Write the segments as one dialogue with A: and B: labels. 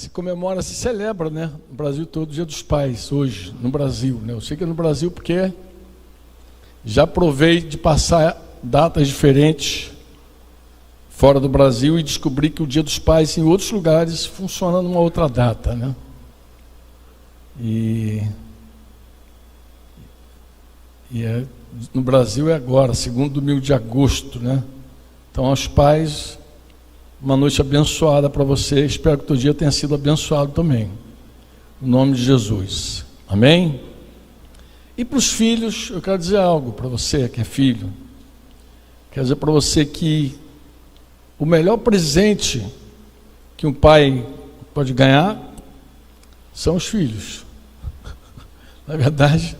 A: se comemora, se celebra, né, no Brasil todo o Dia dos Pais, hoje, no Brasil, né? Eu sei que é no Brasil porque já provei de passar datas diferentes fora do Brasil e descobri que o Dia dos Pais em outros lugares funciona numa outra data, né? E no Brasil é agora, segundo domingo de agosto, né? Então, aos pais, uma noite abençoada para você. Espero que o teu dia tenha sido abençoado também. Em nome de Jesus. Amém? E para os filhos, eu quero dizer algo para você que é filho. Quero dizer para você que o melhor presente que um pai pode ganhar são os filhos. Na verdade,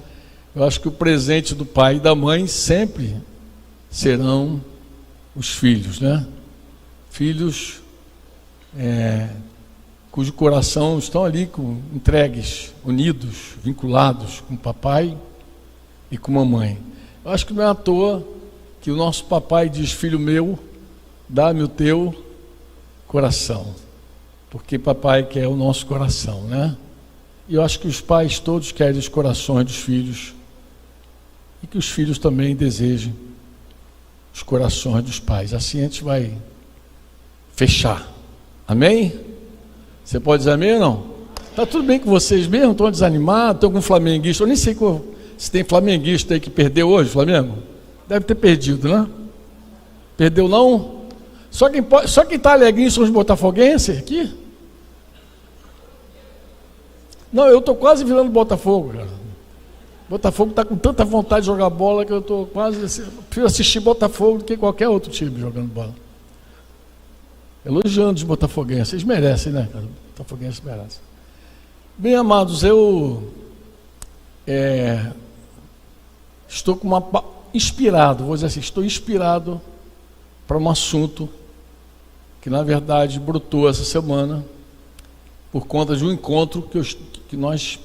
A: eu acho que o presente do pai e da mãe sempre serão os filhos, né? Filhos cujo coração estão ali entregues, unidos, vinculados com o papai e com a mamãe. Eu acho que não é à toa que o nosso papai diz: filho meu, dá-me o teu coração, porque papai quer o nosso coração, né? E eu acho que os pais todos querem os corações dos filhos e que os filhos também desejem os corações dos pais. Assim a gente vai fechar. Amém? Você pode dizer amém ou não? Está tudo bem com vocês mesmo? Estão desanimados? Tem algum flamenguista? Eu nem sei se tem flamenguista aí que perdeu hoje, Flamengo? Deve ter perdido, né? Perdeu não? Só quem está alegrinho são os botafoguenses aqui? Não, eu estou quase virando Botafogo, cara. Botafogo está com tanta vontade de jogar bola que eu estou quase... prefiro assistir Botafogo do que qualquer outro time jogando bola. Elogiando os botafoguenses. Vocês merecem, né, cara? Botafoguenses merecem. Bem, amados, eu estou inspirado, vou dizer assim, estou inspirado para um assunto que, na verdade, brotou essa semana por conta de um encontro que nós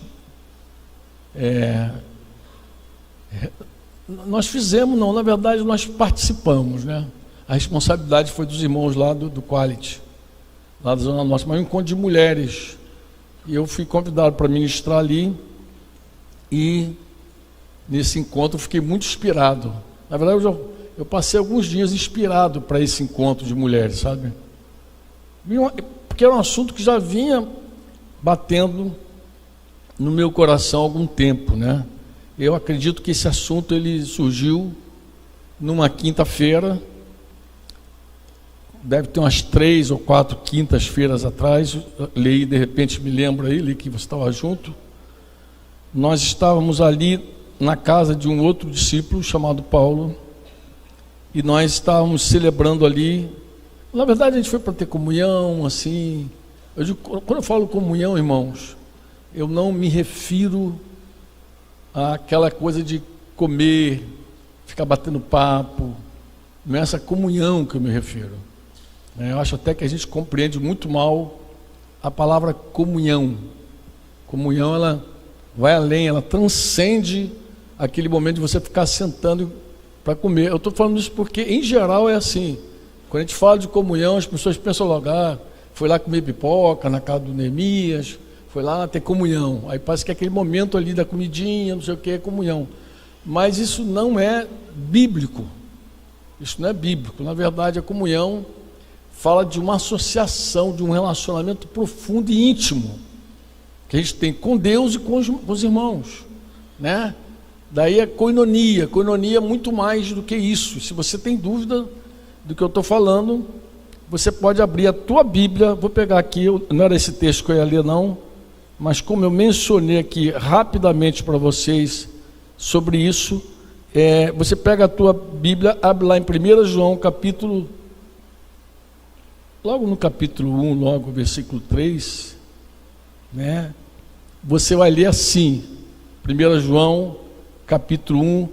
A: fizemos, não, na verdade nós participamos, né? A responsabilidade foi dos irmãos lá do Quality, lá da Zona Norte, mas um encontro de mulheres, e eu fui convidado para ministrar ali, e nesse encontro eu fiquei muito inspirado. Na verdade eu passei alguns dias inspirado para esse encontro de mulheres, sabe? Porque era um assunto que já vinha batendo no meu coração há algum tempo, né? Eu acredito que esse assunto ele surgiu numa quinta-feira, deve ter umas 3 ou 4 quintas-feiras atrás, li, de repente me lembro aí, li que você estava junto. Nós estávamos ali na casa de um outro discípulo chamado Paulo, e nós estávamos celebrando ali. Na verdade a gente foi para ter comunhão, assim. Eu digo, quando eu falo comunhão, irmãos, eu não me refiro àquela coisa de comer, ficar batendo papo. Não é essa comunhão que eu me refiro. Eu acho até que a gente compreende muito mal a palavra comunhão. Comunhão, ela vai além, ela transcende aquele momento de você ficar sentando para comer. Eu estou falando isso porque, em geral, é assim. Quando a gente fala de comunhão, as pessoas pensam logo, foi lá comer pipoca na casa do Neemias, foi lá ter comunhão. Aí parece que é aquele momento ali da comidinha, não sei o que, é comunhão. Mas isso não é bíblico. Isso não é bíblico. Na verdade, a comunhão fala de uma associação, de um relacionamento profundo e íntimo que a gente tem com Deus e com os irmãos, né? Daí a koinonia. Koinonia é muito mais do que isso. Se você tem dúvida do que eu estou falando, você pode abrir a tua Bíblia. Vou pegar aqui, não era esse texto que eu ia ler não, mas como eu mencionei aqui rapidamente para vocês sobre isso, você pega a tua Bíblia, abre lá em 1 João capítulo, logo no capítulo 1, logo versículo 3, né? Você vai ler assim, 1 João capítulo 1,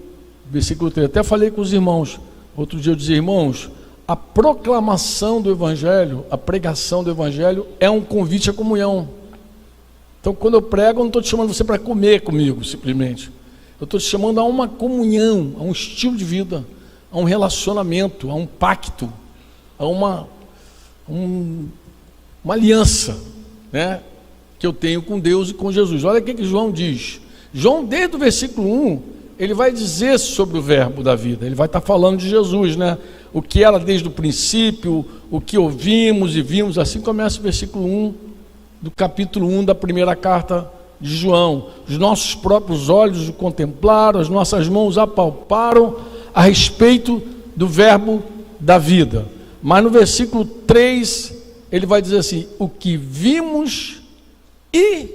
A: versículo 3. Até falei com os irmãos, outro dia eu dizia, irmãos, a proclamação do Evangelho, a pregação do Evangelho é um convite à comunhão. Então quando eu prego, eu não estou te chamando você para comer comigo, simplesmente. Eu estou te chamando a uma comunhão, a um estilo de vida, a um relacionamento, a um pacto, a uma aliança. né, que eu tenho com Deus e com Jesus. Olha o que João diz. João, desde o versículo 1, ele vai dizer sobre o verbo da vida. Ele vai estar falando de Jesus, né? O que era desde o princípio, o que ouvimos e vimos. Assim começa o versículo 1 do capítulo 1 da primeira carta de João. Os nossos próprios olhos o contemplaram, as nossas mãos apalparam a respeito do verbo da vida. Mas no versículo 3, ele vai dizer assim: o que vimos e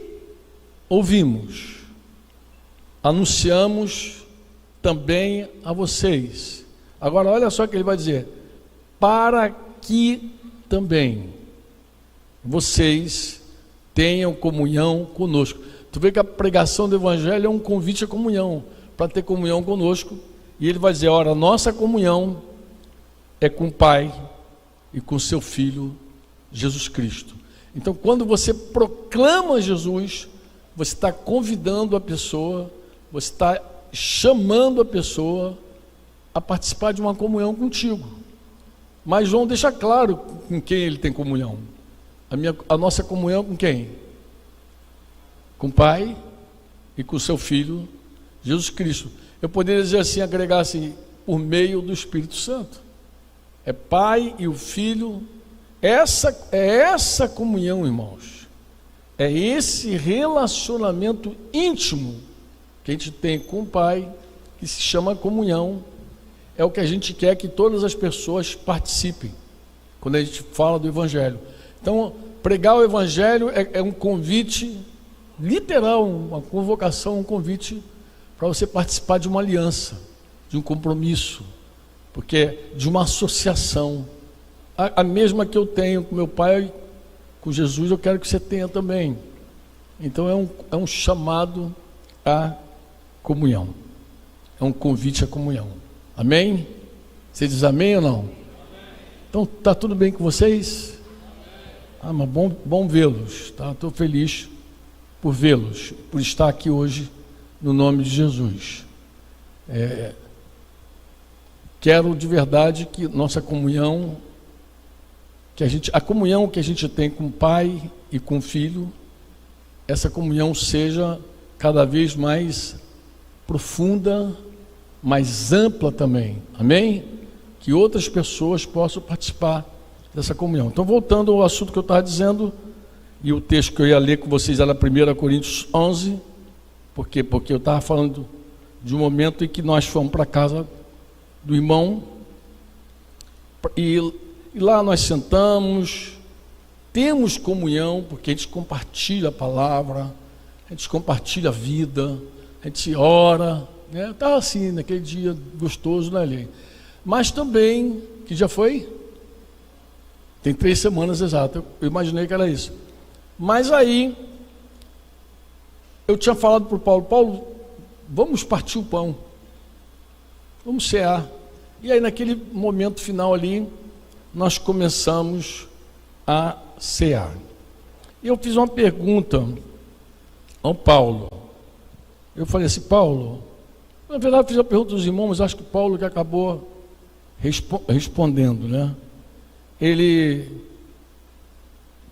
A: ouvimos, anunciamos também a vocês. Agora olha só o que ele vai dizer: para que também vocês tenham comunhão conosco. Tu vê que a pregação do Evangelho é um convite à comunhão, para ter comunhão conosco. E ele vai dizer: ora, nossa comunhão é com o Pai e com seu Filho Jesus Cristo. Então, quando você proclama Jesus, você está convidando a pessoa, você está chamando a pessoa a participar de uma comunhão contigo. Mas João deixa claro com quem ele tem comunhão. A nossa comunhão com quem? Com o Pai e com o seu Filho Jesus Cristo. Eu poderia dizer assim, agregar assim, por meio do Espírito Santo. É Pai e o Filho. Essa comunhão, irmãos, é esse relacionamento íntimo que a gente tem com o Pai, que se chama comunhão. É o que a gente quer que todas as pessoas participem quando a gente fala do Evangelho. Então, pregar o Evangelho é um convite literal, uma convocação, um convite para você participar de uma aliança, de um compromisso, porque de uma associação, a mesma que eu tenho com meu Pai, com Jesus, eu quero que você tenha também. Então é um chamado à comunhão, é um convite à comunhão. Amém? Você diz amém ou não? Então está tudo bem com vocês? Ah, mas bom vê-los, tá? Estou feliz por vê-los, por estar aqui hoje no nome de Jesus. Quero de verdade que nossa comunhão, a comunhão que a gente tem com o Pai e com o Filho, essa comunhão seja cada vez mais profunda, mais ampla também, amém? Que outras pessoas possam participar dessa comunhão. Então, voltando ao assunto que eu estava dizendo, e o texto que eu ia ler com vocês era 1 Coríntios 11, por quê? Porque eu estava falando de um momento em que nós fomos para a casa do irmão, e lá nós sentamos, temos comunhão, porque a gente compartilha a palavra, a gente compartilha a vida, a gente ora, né? Estava assim, naquele dia gostoso, né, ali. Mas também, que já foi? Tem 3 semanas exatas, eu imaginei que era isso. Mas aí, eu tinha falado para o Paulo, vamos partir o pão, vamos cear. E aí naquele momento final ali, nós começamos a cear. E eu fiz uma pergunta ao Paulo. Eu falei assim: Paulo, na verdade eu fiz a pergunta dos irmãos, mas acho que Paulo que acabou respondendo, né?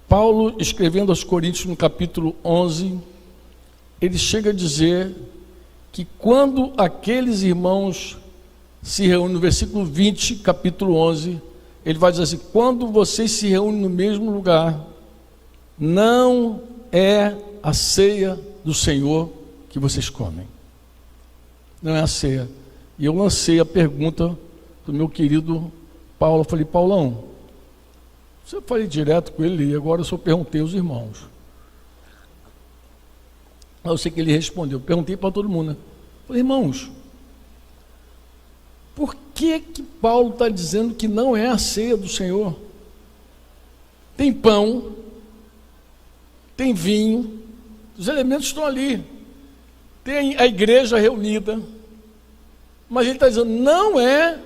A: Paulo, escrevendo aos Coríntios no capítulo 11, ele chega a dizer que quando aqueles irmãos se reúnem, no versículo 20, capítulo 11, ele vai dizer assim: quando vocês se reúnem no mesmo lugar, não é a ceia do Senhor que vocês comem. Não é a ceia. E eu lancei a pergunta do meu querido Paulo. Eu falei: Paulão, eu falei direto com ele e agora eu só perguntei aos irmãos. Eu sei que ele respondeu. Perguntei para todo mundo, né? Falei: irmãos, por que Paulo está dizendo que não é a ceia do Senhor? Tem pão, tem vinho, os elementos estão ali, tem a igreja reunida, mas ele está dizendo, não é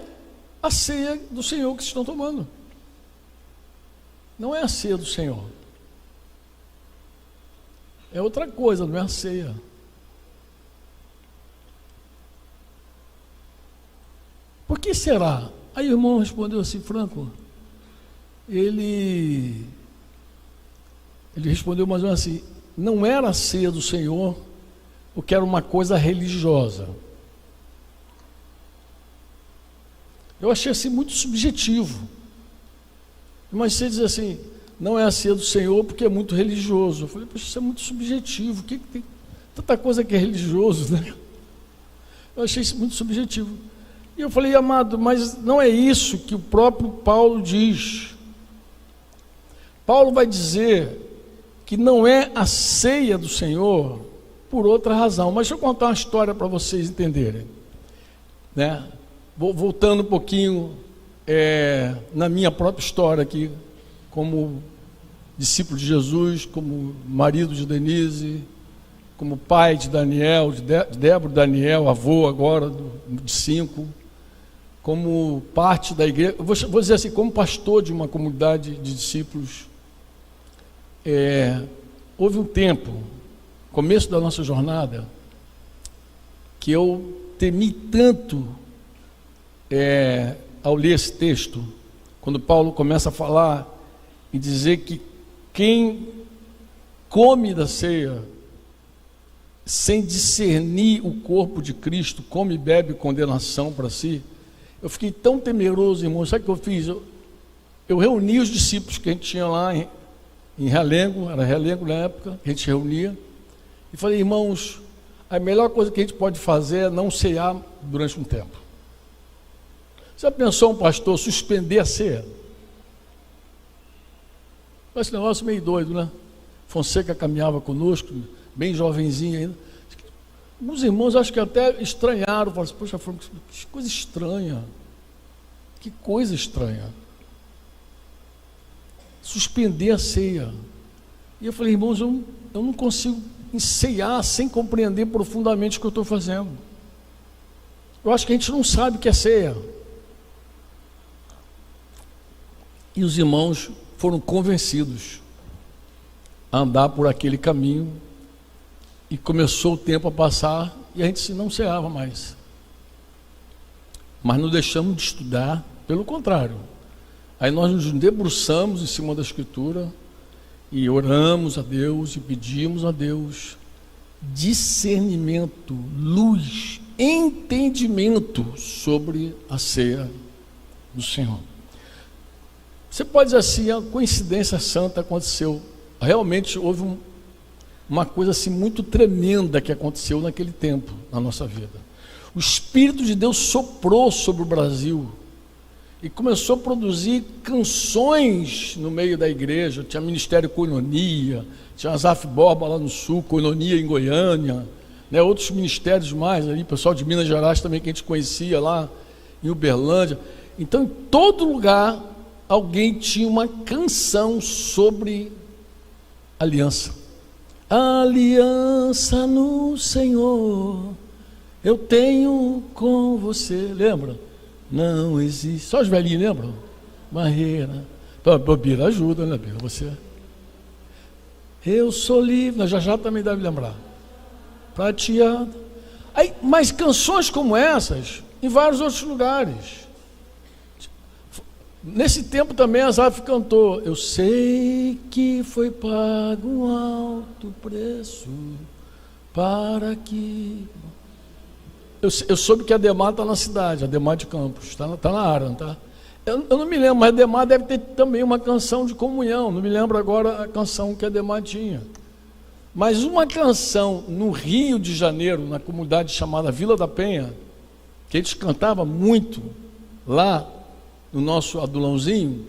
A: a ceia do Senhor que vocês estão tomando. Não é a ceia do Senhor. É outra coisa, não é a ceia. Por que será? Aí o irmão respondeu assim: Franco, ele Ele respondeu mais ou menos assim: não era a ceia do Senhor, porque era uma coisa religiosa. Eu achei assim muito subjetivo. Mas você diz assim, não é a ceia do Senhor porque é muito religioso. Eu falei, poxa, isso é muito subjetivo. O que tem tanta coisa que é religioso, né? Eu achei isso muito subjetivo. E eu falei, amado, mas não é isso que o próprio Paulo diz. Paulo vai dizer que não é a ceia do Senhor por outra razão. Mas deixa eu contar uma história para vocês entenderem, né? Voltando um pouquinho na minha própria história aqui, como discípulo de Jesus, como marido de Denise, como pai de Daniel, de Débora e Daniel, avô agora de 5, como parte da igreja, vou dizer assim, como pastor de uma comunidade de discípulos. Houve um tempo, começo da nossa jornada, que eu temi tanto ao ler esse texto, quando Paulo começa a falar e dizer que quem come da ceia sem discernir o corpo de Cristo, come e bebe condenação para si. Eu fiquei tão temeroso, irmão. Sabe o que eu fiz? Eu reuni os discípulos que a gente tinha lá em Realengo, era Realengo na época, a gente reunia, e falei, irmãos, a melhor coisa que a gente pode fazer é não cear durante um tempo. Já pensou um pastor suspender a ceia? Esse negócio meio doido, né? Fonseca caminhava conosco, bem jovenzinho ainda. Alguns irmãos acho que até estranharam, falaram assim, poxa, que coisa estranha. Que coisa estranha. Suspender a ceia. E eu falei, irmãos, eu não consigo ceiar sem compreender profundamente o que eu estou fazendo. Eu acho que a gente não sabe o que é ceia. E os irmãos foram convencidos a andar por aquele caminho, e começou o tempo a passar, e a gente não ceava mais. Mas não deixamos de estudar, pelo contrário. Aí nós nos debruçamos em cima da Escritura, e oramos a Deus, e pedimos a Deus discernimento, luz, entendimento sobre a ceia do Senhor. Você pode dizer assim, a coincidência santa aconteceu. Realmente houve uma coisa assim muito tremenda que aconteceu naquele tempo, na nossa vida. O Espírito de Deus soprou sobre o Brasil e começou a produzir canções no meio da igreja. Tinha Ministério Koinonia, tinha Azaf Borba lá no sul, Koinonia em Goiânia, né, outros ministérios mais, aí, pessoal de Minas Gerais também que a gente conhecia lá em Uberlândia. Então, em todo lugar, alguém tinha uma canção sobre aliança. Aliança no Senhor eu tenho com você. Lembra? Não existe. Só os velhinhos lembram? Barreira. Bira ajuda, né, Bira? Você. Eu sou livre. Já também deve lembrar. Prateado. Aí, mas canções como essas, em vários outros lugares. Nesse tempo também Asaf cantou, eu sei que foi pago um alto preço para que... Eu soube que a Ademar está na cidade, a Ademar de Campos, está na área, não está? Eu não me lembro, mas a Ademar deve ter também uma canção de comunhão, não me lembro agora a canção que a Ademar tinha. Mas uma canção no Rio de Janeiro, na comunidade chamada Vila da Penha, que a gente cantava muito lá, no nosso adulãozinho,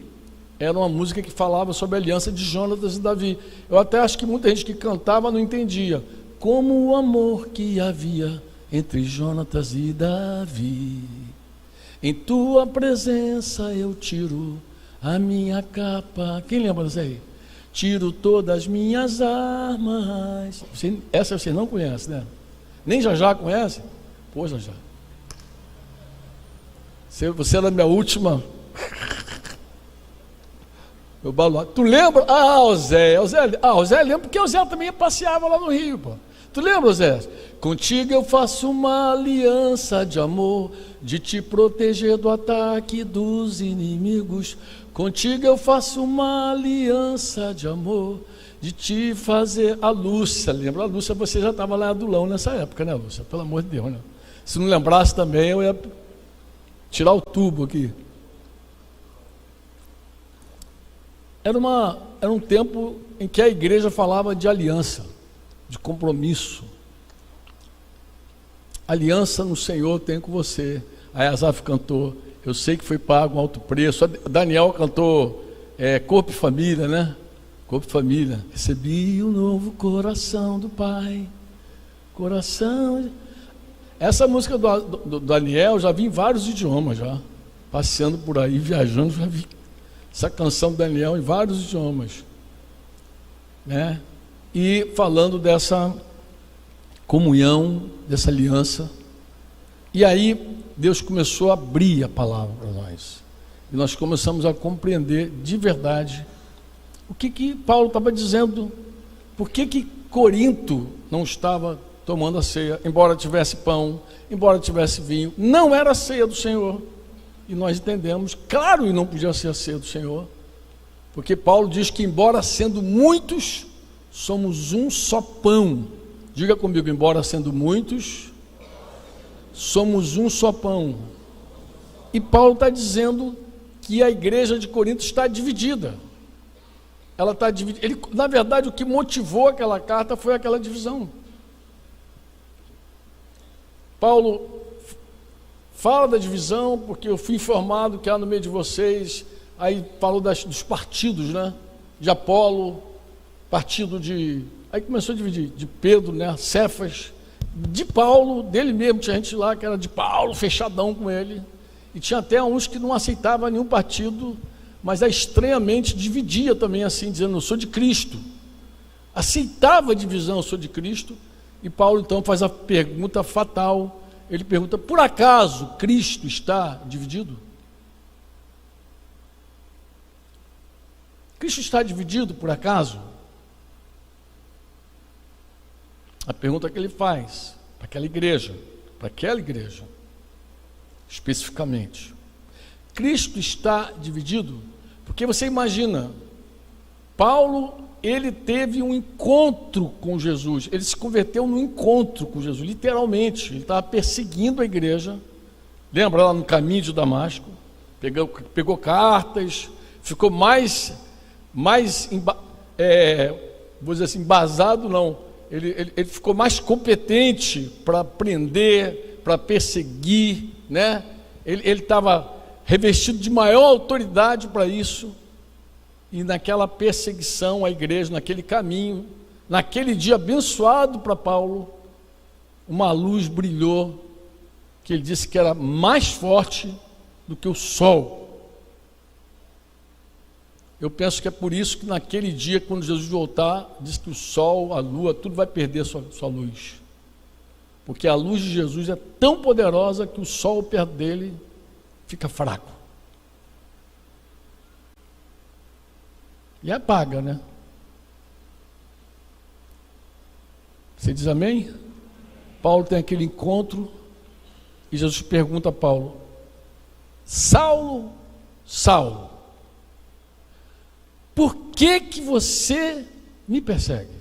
A: era uma música que falava sobre a aliança de Jonatas e Davi. Eu até acho que muita gente que cantava não entendia. Como o amor que havia entre Jonatas e Davi, em tua presença eu tiro a minha capa. Quem lembra disso aí? Tiro todas as minhas armas. Essa você não conhece, né? Nem já conhece? Pô, já. Você era a minha última. Meu baluarte. Tu lembra? Zé lembra, porque o Zé também passeava lá no Rio, pô. Tu lembra, Zé? Contigo eu faço uma aliança de amor, de te proteger do ataque dos inimigos. Contigo eu faço uma aliança de amor, de te fazer. A Lúcia, lembra? A Lúcia, você já estava lá em Adulão nessa época, né, Lúcia? Pelo amor de Deus, né? Se não lembrasse também, eu ia tirar o tubo aqui. Era um tempo em que a igreja falava de aliança, de compromisso. Aliança no Senhor tenho com você. Aí Asaf cantou, eu sei que foi pago um alto preço. A Daniel cantou Corpo e Família, né? Corpo e Família. Recebi um novo coração do Pai. Coração. Essa música do Daniel já vi em vários idiomas já. Passeando por aí, viajando, já vi essa canção do Daniel em vários idiomas, né? E falando dessa comunhão, dessa aliança. E aí Deus começou a abrir a palavra para nós. E nós começamos a compreender de verdade o que Paulo estava dizendo. Por que Corinto não estava tomando a ceia, embora tivesse pão, embora tivesse vinho, não era a ceia do Senhor. E nós entendemos, claro, e não podia ser a ceia do Senhor, porque Paulo diz que embora sendo muitos, somos um só pão. Diga comigo, embora sendo muitos, somos um só pão. E Paulo está dizendo que a igreja de Corinto está dividida. Ela está dividida. Na verdade, o que motivou aquela carta foi aquela divisão. Paulo fala da divisão, porque eu fui informado que há no meio de vocês, aí falou dos partidos, né? De Apolo, partido de... Aí começou a dividir, de Pedro, né? Cefas, de Paulo, dele mesmo, tinha gente lá que era de Paulo, fechadão com ele, e tinha até uns que não aceitavam nenhum partido, mas estranhamente dividia também assim, dizendo, eu sou de Cristo. Aceitava a divisão, eu sou de Cristo, e Paulo então faz a pergunta fatal. Ele pergunta, por acaso Cristo está dividido? Cristo está dividido por acaso? A pergunta que ele faz para aquela igreja, especificamente. Cristo está dividido? Porque você imagina, Paulo, ele teve um encontro com Jesus, ele se converteu num encontro com Jesus, literalmente. Ele estava perseguindo a igreja, lembra lá no caminho de Damasco, pegou cartas, ficou mais vou dizer assim, embasado não, ele ficou mais competente para prender, para perseguir, né? Ele estava revestido de maior autoridade para isso. E naquela perseguição à igreja, naquele caminho, naquele dia abençoado para Paulo, uma luz brilhou, que ele disse que era mais forte do que o sol. Eu penso que é por isso que naquele dia, quando Jesus voltar, diz que o sol, a lua, tudo vai perder sua luz. Porque a luz de Jesus é tão poderosa que o sol perto dele fica fraco. E apaga, né? Você diz amém? Paulo tem aquele encontro e Jesus pergunta a Paulo, Saulo, Saulo, por que você me persegue?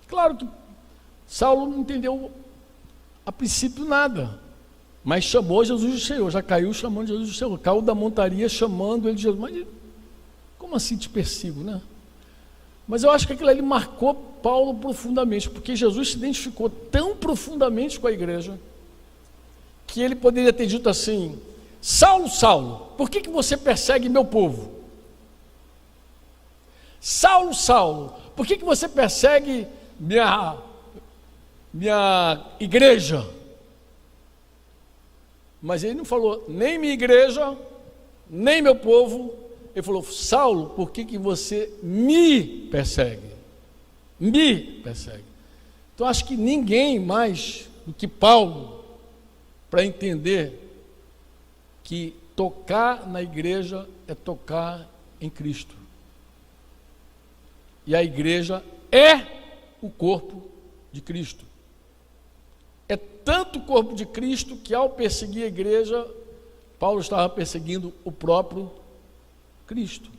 A: Claro que Saulo não entendeu a princípio nada, mas chamou Jesus de Senhor, já caiu chamando Jesus de Senhor, caiu da montaria chamando ele de Jesus, mas como assim te persigo, né? Mas eu acho que aquilo ali marcou Paulo profundamente, porque Jesus se identificou tão profundamente com a igreja, que ele poderia ter dito assim, Saulo, Saulo, por que você persegue meu povo? Saulo, Saulo, por que você persegue minha igreja? Mas ele não falou nem minha igreja, nem meu povo. Ele falou, Saulo, por que você me persegue? Me persegue. Então acho que ninguém mais do que Paulo para entender que tocar na igreja é tocar em Cristo. E a igreja é o corpo de Cristo. É tanto o corpo de Cristo que ao perseguir a igreja, Paulo estava perseguindo o próprio Cristo.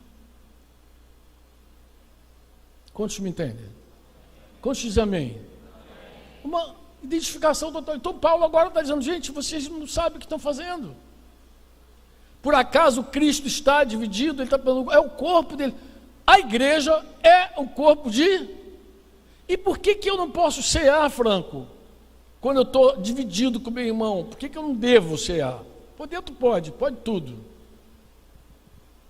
A: Quantos me entendem? Quantos dizem amém? Uma identificação total. Então Paulo agora está dizendo, gente, vocês não sabem o que estão fazendo. Por acaso Cristo está dividido? Ele está falando, é o corpo dele. A igreja é o corpo de... E por que eu não posso cear, Franco? Quando eu estou dividido com meu irmão, por que eu não devo cear? Por dentro pode tudo.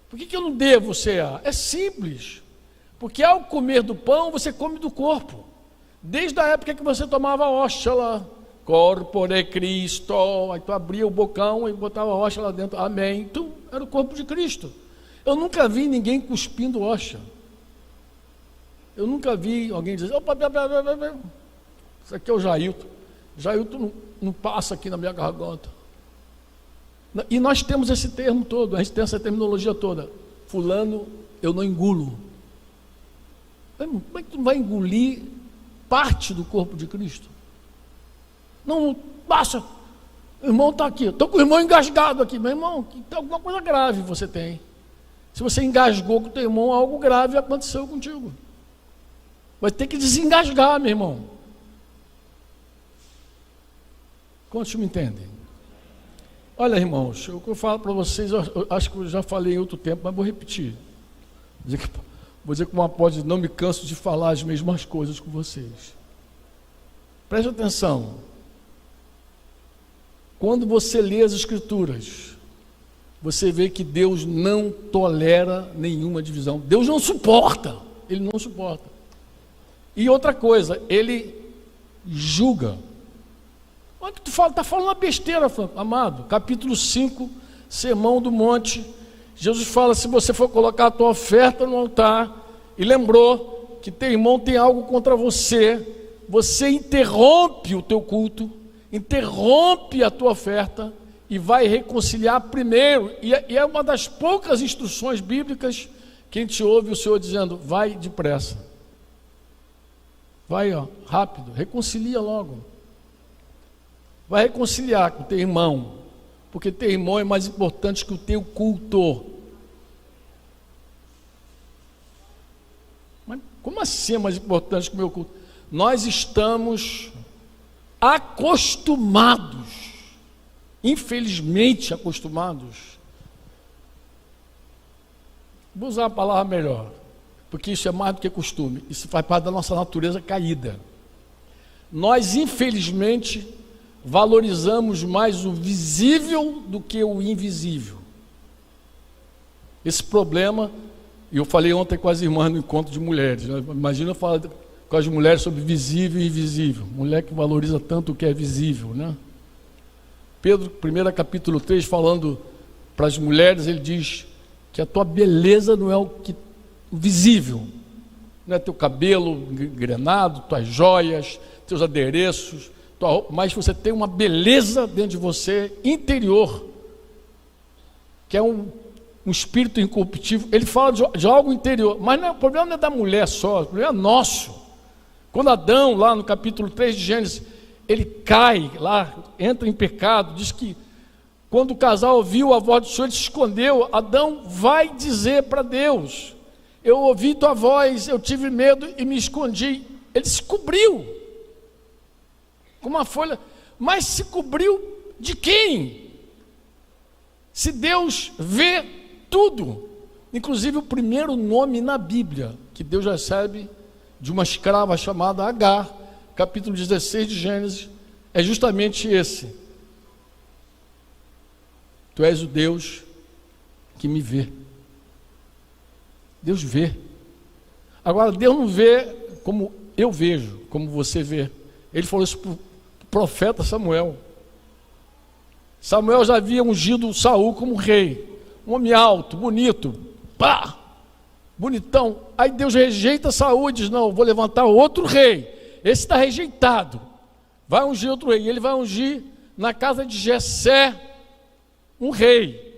A: Por que eu não devo cear? É simples. Porque ao comer do pão, você come do corpo. Desde a época que você tomava a hóstia lá. Corpore Cristo. Aí tu abria o bocão e botava a hóstia lá dentro. Amém. Então, era o corpo de Cristo. Eu nunca vi ninguém cuspindo hóstia. Eu nunca vi alguém dizer, opa, isso aqui é o Jailton. Jailton não passa aqui na minha garganta. E nós temos esse termo todo, a gente tem essa terminologia toda. Fulano, eu não engulo. Como é que tu não vai engolir parte do corpo de Cristo? Não, passa. O irmão está aqui, estou com o irmão engasgado aqui. Meu irmão, alguma coisa grave você tem. Se você engasgou com o teu irmão, algo grave aconteceu contigo. Vai ter que desengasgar, meu irmão. Quantos me entendem? Olha, irmãos, o que eu falo para vocês, eu acho que eu já falei em outro tempo, mas vou repetir. Vou dizer como apóstolo, não me canso de falar as mesmas coisas com vocês. Preste atenção. Quando você lê as Escrituras, você vê que Deus não tolera nenhuma divisão. Deus não suporta. Ele não suporta. E outra coisa, Ele julga. Olha que tu fala, está falando uma besteira, amado. Capítulo 5, Sermão do Monte. Jesus fala, se você for colocar a tua oferta no altar, e lembrou que teu irmão tem algo contra você, você interrompe o teu culto, interrompe a tua oferta, e vai reconciliar primeiro. E é uma das poucas instruções bíblicas que a gente ouve o Senhor dizendo, vai depressa. Vai, rápido, reconcilia logo. Vai reconciliar com o teu irmão, porque teu irmão é mais importante que o teu culto. Mas como assim é mais importante que o meu culto? Nós estamos acostumados, infelizmente acostumados, vou usar a palavra melhor, porque isso é mais do que costume, isso faz parte da nossa natureza caída. Nós, infelizmente, valorizamos mais o visível do que o invisível. Esse problema, eu falei ontem com as irmãs no encontro de mulheres, né? Imagina eu falar com as mulheres sobre visível e invisível, mulher que valoriza tanto o que é visível, né? Pedro, 1 capítulo 3, falando para as mulheres, ele diz que a tua beleza não é o visível, não é teu cabelo engrenado, tuas joias, teus adereços, tua roupa, mas você tem uma beleza dentro de você, interior, que é um espírito incorruptível. Ele fala de algo interior, mas o problema não é da mulher só, o problema é nosso. Quando Adão, lá no capítulo 3 de Gênesis, ele cai lá, entra em pecado, diz que quando o casal ouviu a voz do Senhor, ele se escondeu. Adão vai dizer para Deus, eu ouvi tua voz, eu tive medo e me escondi. Ele se cobriu com uma folha, mas se cobriu de quem? Se Deus vê tudo, inclusive o primeiro nome na Bíblia que Deus recebe de uma escrava chamada Agar, capítulo 16 de Gênesis, é justamente esse: tu és o Deus que me vê. Deus vê. Agora, Deus não vê como eu vejo, como você vê. Ele falou isso para o profeta Samuel. Samuel já havia ungido Saul como rei, um homem alto, bonito, pá, bonitão. Aí Deus rejeita Saul e diz, não, vou levantar outro rei. Esse está rejeitado, vai ungir outro rei. E ele vai ungir na casa de Jessé um rei.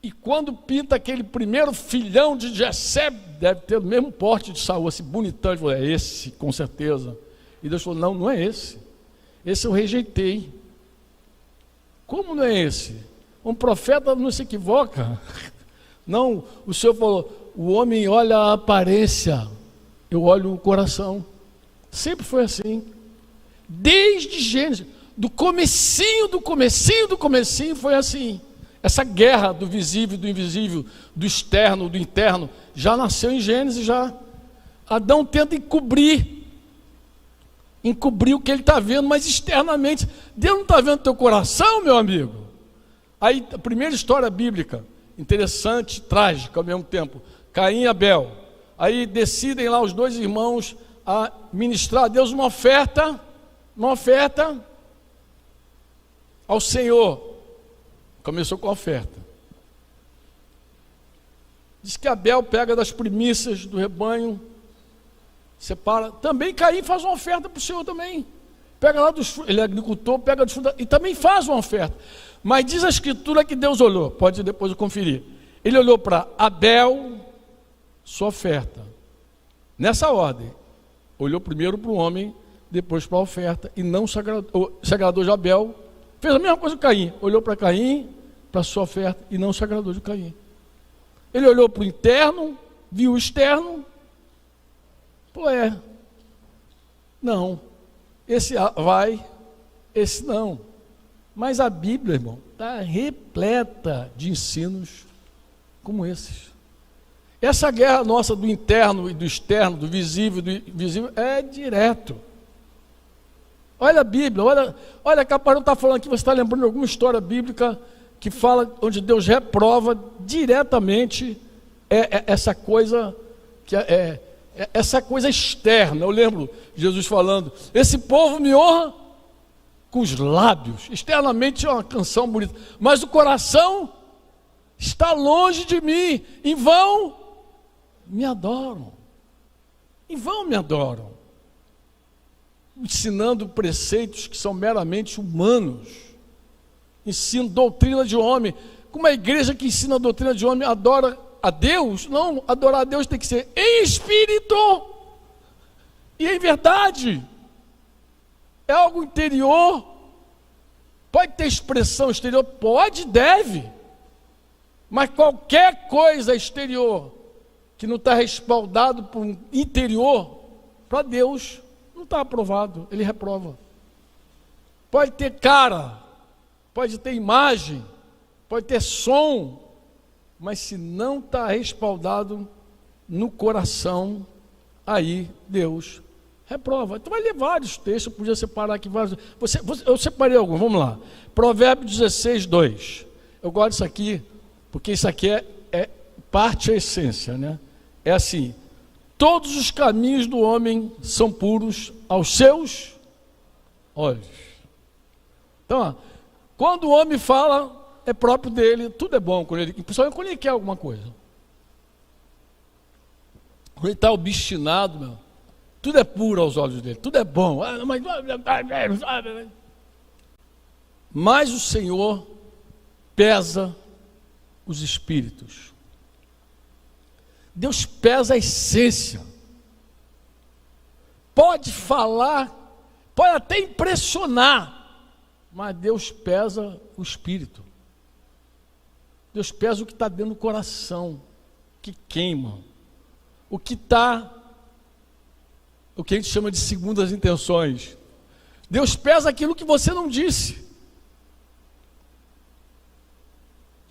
A: E quando pinta aquele primeiro filhão de Jessé, deve ter o mesmo porte de Saul, assim, bonitão. Ele falou, é esse, com certeza. E Deus falou, não, não é esse. Esse eu rejeitei. Como não é esse? Um profeta não se equivoca. Não, o Senhor falou, o homem olha a aparência, eu olho o coração. Sempre foi assim. Desde Gênesis, do comecinho foi assim. Essa guerra do visível e do invisível, do externo, do interno, já nasceu em Gênesis já. Adão tenta encobrir o que ele está vendo, mas externamente. Deus não está vendo teu coração, meu amigo? Aí, a primeira história bíblica, interessante, trágica ao mesmo tempo, Caim e Abel. Aí decidem lá os dois irmãos a ministrar a Deus uma oferta ao Senhor. Começou com a oferta. Diz que Abel pega das primícias do rebanho, separa. Também Caim faz uma oferta para o Senhor também. Pega lá dos frutos, ele é agricultor, pega dos frutos e também faz uma oferta. Mas diz a Escritura que Deus olhou, pode depois conferir. Ele olhou para Abel, sua oferta. Nessa ordem. Olhou primeiro para o homem, depois para a oferta, e não se agradou de Abel. Fez a mesma coisa que Caim. Olhou para Caim, para a sua oferta, e não se agradou de Caim. Ele olhou para o interno, viu o externo. Não. Esse vai, esse não. Mas a Bíblia, irmão, está repleta de ensinos como esses. Essa guerra nossa do interno e do externo, do visível e do invisível, é direto. Olha a Bíblia, olha que a Caparão está falando aqui, você está lembrando de alguma história bíblica que fala onde Deus reprova diretamente essa coisa que essa coisa externa. Eu lembro Jesus falando: esse povo me honra com os lábios, externamente é uma canção bonita, mas o coração está longe de mim. Em vão me adoram, ensinando preceitos que são meramente humanos. Ensino doutrina de homem. Como a igreja que ensina a doutrina de homem adora a Deus? Não, adorar a Deus tem que ser em espírito e em verdade. É algo interior. Pode ter expressão exterior? Pode, deve. Mas qualquer coisa exterior que não está respaldado por um interior, para Deus não está aprovado, Ele reprova. Pode ter cara, pode ter imagem, pode ter som, mas se não está respaldado no coração, aí Deus reprova. Então vai ler vários textos, eu podia separar aqui vários. Eu separei alguns, vamos lá. Provérbios 16, 2. Eu gosto disso aqui, porque isso aqui é parte da essência, né? É assim: todos os caminhos do homem são puros aos seus olhos. Então, ó, quando o homem fala, é próprio dele, tudo é bom quando ele, principalmente quando ele quer alguma coisa. Quando ele está obstinado, meu, tudo é puro aos olhos dele, tudo é bom. Mas o Senhor pesa os espíritos. Deus pesa a essência. Pode falar, pode até impressionar, mas Deus pesa o espírito. Deus pesa o que está dentro do coração, que queima, o que está, o que a gente chama de segundas intenções. Deus pesa aquilo que você não disse.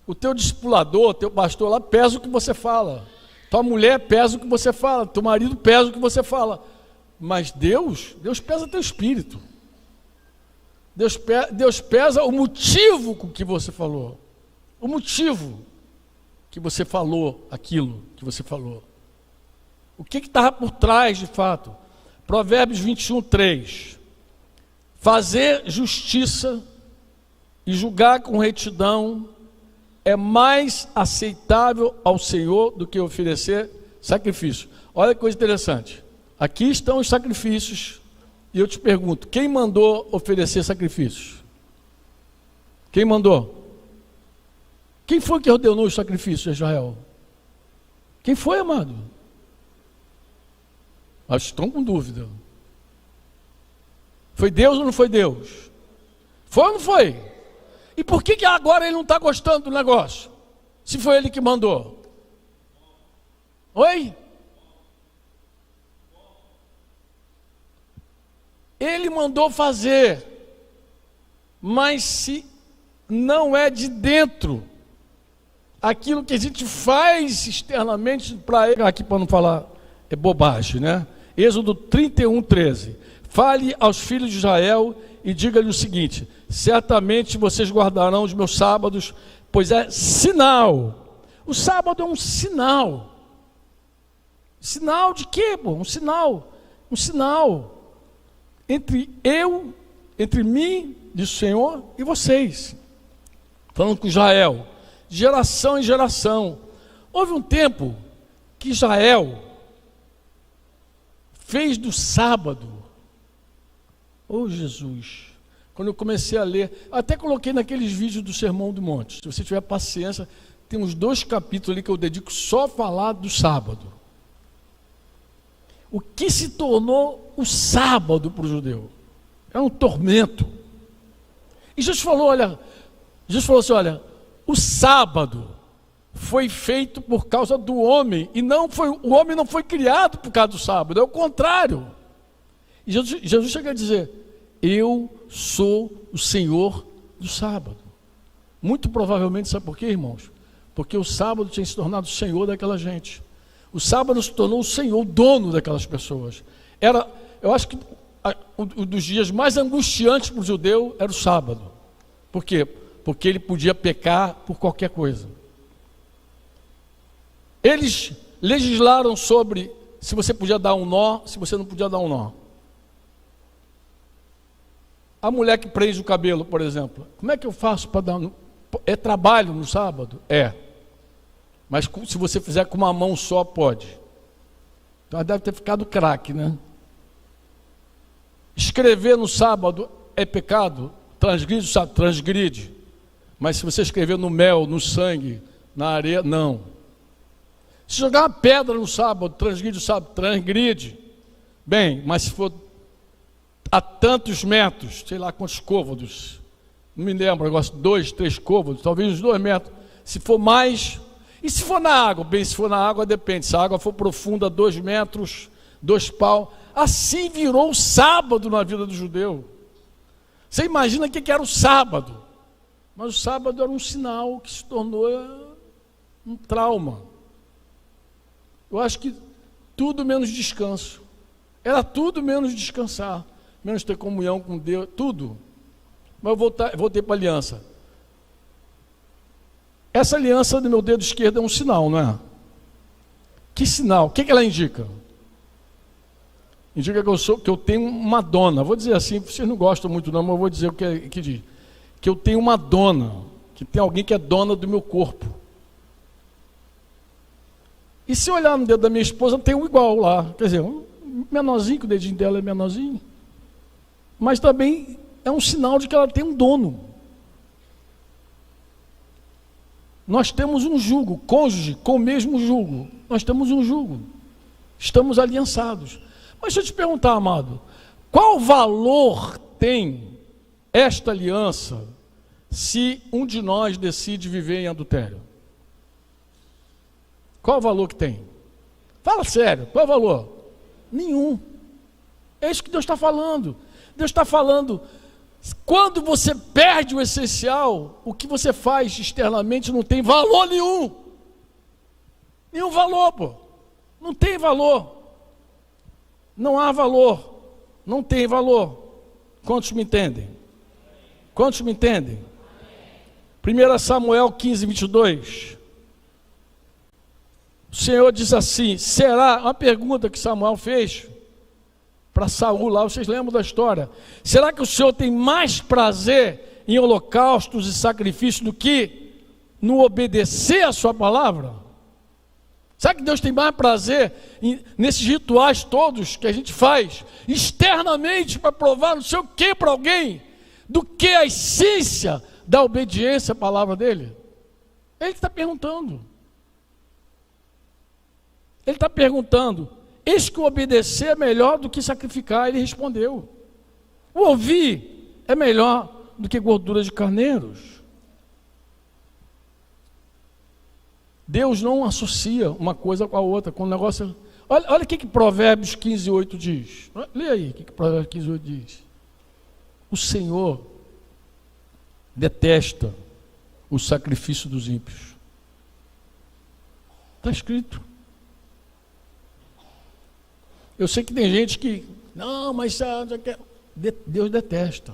A: O teu discipulador, teu pastor lá pesa o que você fala. Tua mulher pesa o que você fala. Teu marido pesa o que você fala. Mas Deus pesa teu espírito. Deus pesa o motivo com que você falou. O motivo que você falou aquilo que você falou. O que estava por trás de fato? Provérbios 21, 3. Fazer justiça e julgar com retidão é mais aceitável ao Senhor do que oferecer sacrifício. Olha que coisa interessante. Aqui estão os sacrifícios. E eu te pergunto, quem mandou oferecer sacrifícios? Quem mandou? Quem foi que ordenou os sacrifícios de Israel? Quem foi, amado? Acho que estão com dúvida. Foi Deus ou não foi Deus? Foi ou não foi? E por que agora ele não está gostando do negócio? Se foi ele que mandou. Oi? Ele mandou fazer, mas se não é de dentro, aquilo que a gente faz externamente para ele, aqui para não falar é bobagem, né? Êxodo 31:13. Fale aos filhos de Israel e diga-lhe o seguinte: certamente vocês guardarão os meus sábados, pois é sinal. O sábado é um sinal. Sinal de quê, pô? Um sinal entre mim, diz o Senhor, e vocês. Falando com Israel, de geração em geração. Houve um tempo que Israel fez do sábado, Jesus, quando eu comecei a ler, até coloquei naqueles vídeos do Sermão do Monte, se você tiver paciência, tem uns 2 capítulos ali que eu dedico só a falar do sábado. O que se tornou o sábado para o judeu? É um tormento. E Jesus falou assim, olha, o sábado foi feito por causa do homem, e o homem não foi criado por causa do sábado, é o contrário. E Jesus chega a dizer: eu sou o Senhor do sábado. Muito provavelmente, sabe por quê, irmãos? Porque o sábado tinha se tornado o Senhor daquela gente. O sábado se tornou o Senhor, o dono daquelas pessoas. Eu acho que um dos dias mais angustiantes para o judeu era o sábado. Por quê? Porque ele podia pecar por qualquer coisa. Eles legislaram sobre se você podia dar um nó, se você não podia dar um nó. A mulher que prende o cabelo, por exemplo, como é que eu faço para dar? É trabalho no sábado? É. Mas se você fizer com uma mão só, pode. Então deve ter ficado craque, né? Escrever no sábado é pecado? Transgride o sábado? Transgride. Mas se você escrever no mel, no sangue, na areia, não. Se jogar uma pedra no sábado, transgride o sábado? Transgride. Bem, mas se for a tantos metros, sei lá quantos côvados, não me lembro, negócio 2, 3 côvados, talvez uns 2 metros, se for mais, e se for na água? Bem, se for na água depende, se a água for profunda, 2 metros, 2 pau, assim virou o sábado na vida do judeu. Você imagina o que era o sábado, mas o sábado era um sinal que se tornou um trauma. Eu acho que tudo menos descanso, era tudo menos descansar, menos ter comunhão com Deus, tudo. Mas eu voltei para a aliança. Essa aliança do meu dedo esquerdo é um sinal, não é? Que sinal? O que ela indica? Indica que eu tenho uma dona. Vou dizer assim, vocês não gostam muito não, mas eu vou dizer o que diz. Que eu tenho uma dona, que tem alguém que é dona do meu corpo. E se olhar no dedo da minha esposa, tem um igual lá. Quer dizer, um menorzinho, que o dedinho dela é menorzinho. Mas também é um sinal de que ela tem um dono. Nós temos um jugo, cônjuge com o mesmo jugo. Nós temos um jugo. Estamos aliançados. Mas deixa eu te perguntar, amado, qual valor tem esta aliança se um de nós decide viver em adultério? Qual o valor que tem? Fala sério, qual é o valor? Nenhum. É isso que Deus está falando. Deus está falando, quando você perde o essencial, o que você faz externamente não tem valor nenhum. Nenhum valor, pô. Não tem valor. Não há valor. Não tem valor. Quantos me entendem? Quantos me entendem? 1 Samuel 15:22. O Senhor diz assim, será, uma pergunta que Samuel fez para Saul lá, vocês lembram da história? Será que o Senhor tem mais prazer em holocaustos e sacrifícios do que no obedecer a sua palavra? Será que Deus tem mais prazer nesses rituais todos que a gente faz externamente para provar não sei o que para alguém, do que a essência da obediência à palavra dele? Ele está perguntando. Ele está perguntando, eis que o obedecer é melhor do que sacrificar. Ele respondeu, o ouvir é melhor do que gordura de carneiros. Deus não associa uma coisa com a outra. Quando o negócio, Olha o que Provérbios 15:8 diz. Lê aí o que Provérbios 15:8 diz. O Senhor detesta o sacrifício dos ímpios. Está escrito. Eu sei que tem gente que, não, mas Deus detesta.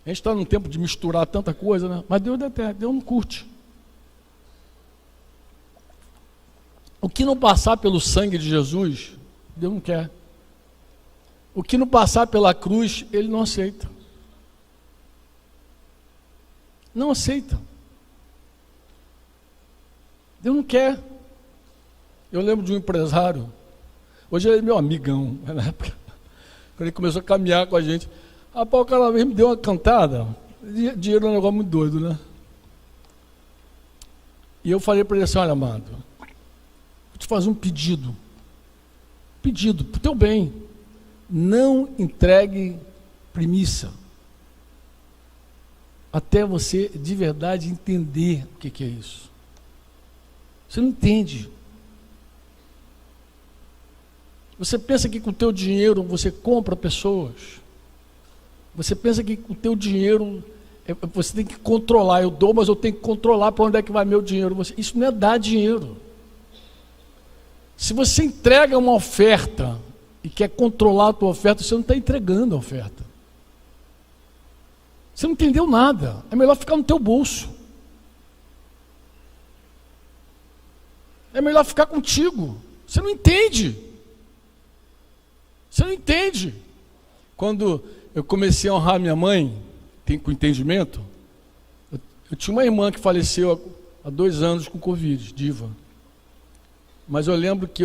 A: A gente está num tempo de misturar tanta coisa, né? Mas Deus detesta, Deus não curte. O que não passar pelo sangue de Jesus, Deus não quer. O que não passar pela cruz, Ele não aceita. Não aceita. Deus não quer. Eu lembro de um empresário, hoje ele é meu amigão, na época, quando ele começou a caminhar com a gente. Rapaz, o cara mesmo me deu uma cantada. Dinheiro é um negócio muito doido, né? E eu falei para ele assim: olha, amado, vou te fazer um pedido. Pedido, para o teu bem. Não entregue primícia. Até você de verdade entender o que é isso. Você não entende. Você pensa que com o teu dinheiro você compra pessoas. Você pensa que com o teu dinheiro você tem que controlar. Eu dou, mas eu tenho que controlar para onde é que vai meu dinheiro. Isso não é dar dinheiro. Se você entrega uma oferta e quer controlar a tua oferta, você não está entregando a oferta. Você não entendeu nada. É melhor ficar no teu bolso. É melhor ficar contigo. Você não entende. Você não entende. Quando eu comecei a honrar minha mãe, com entendimento, eu tinha uma irmã que faleceu há 2 anos com Covid, Diva. Mas eu lembro que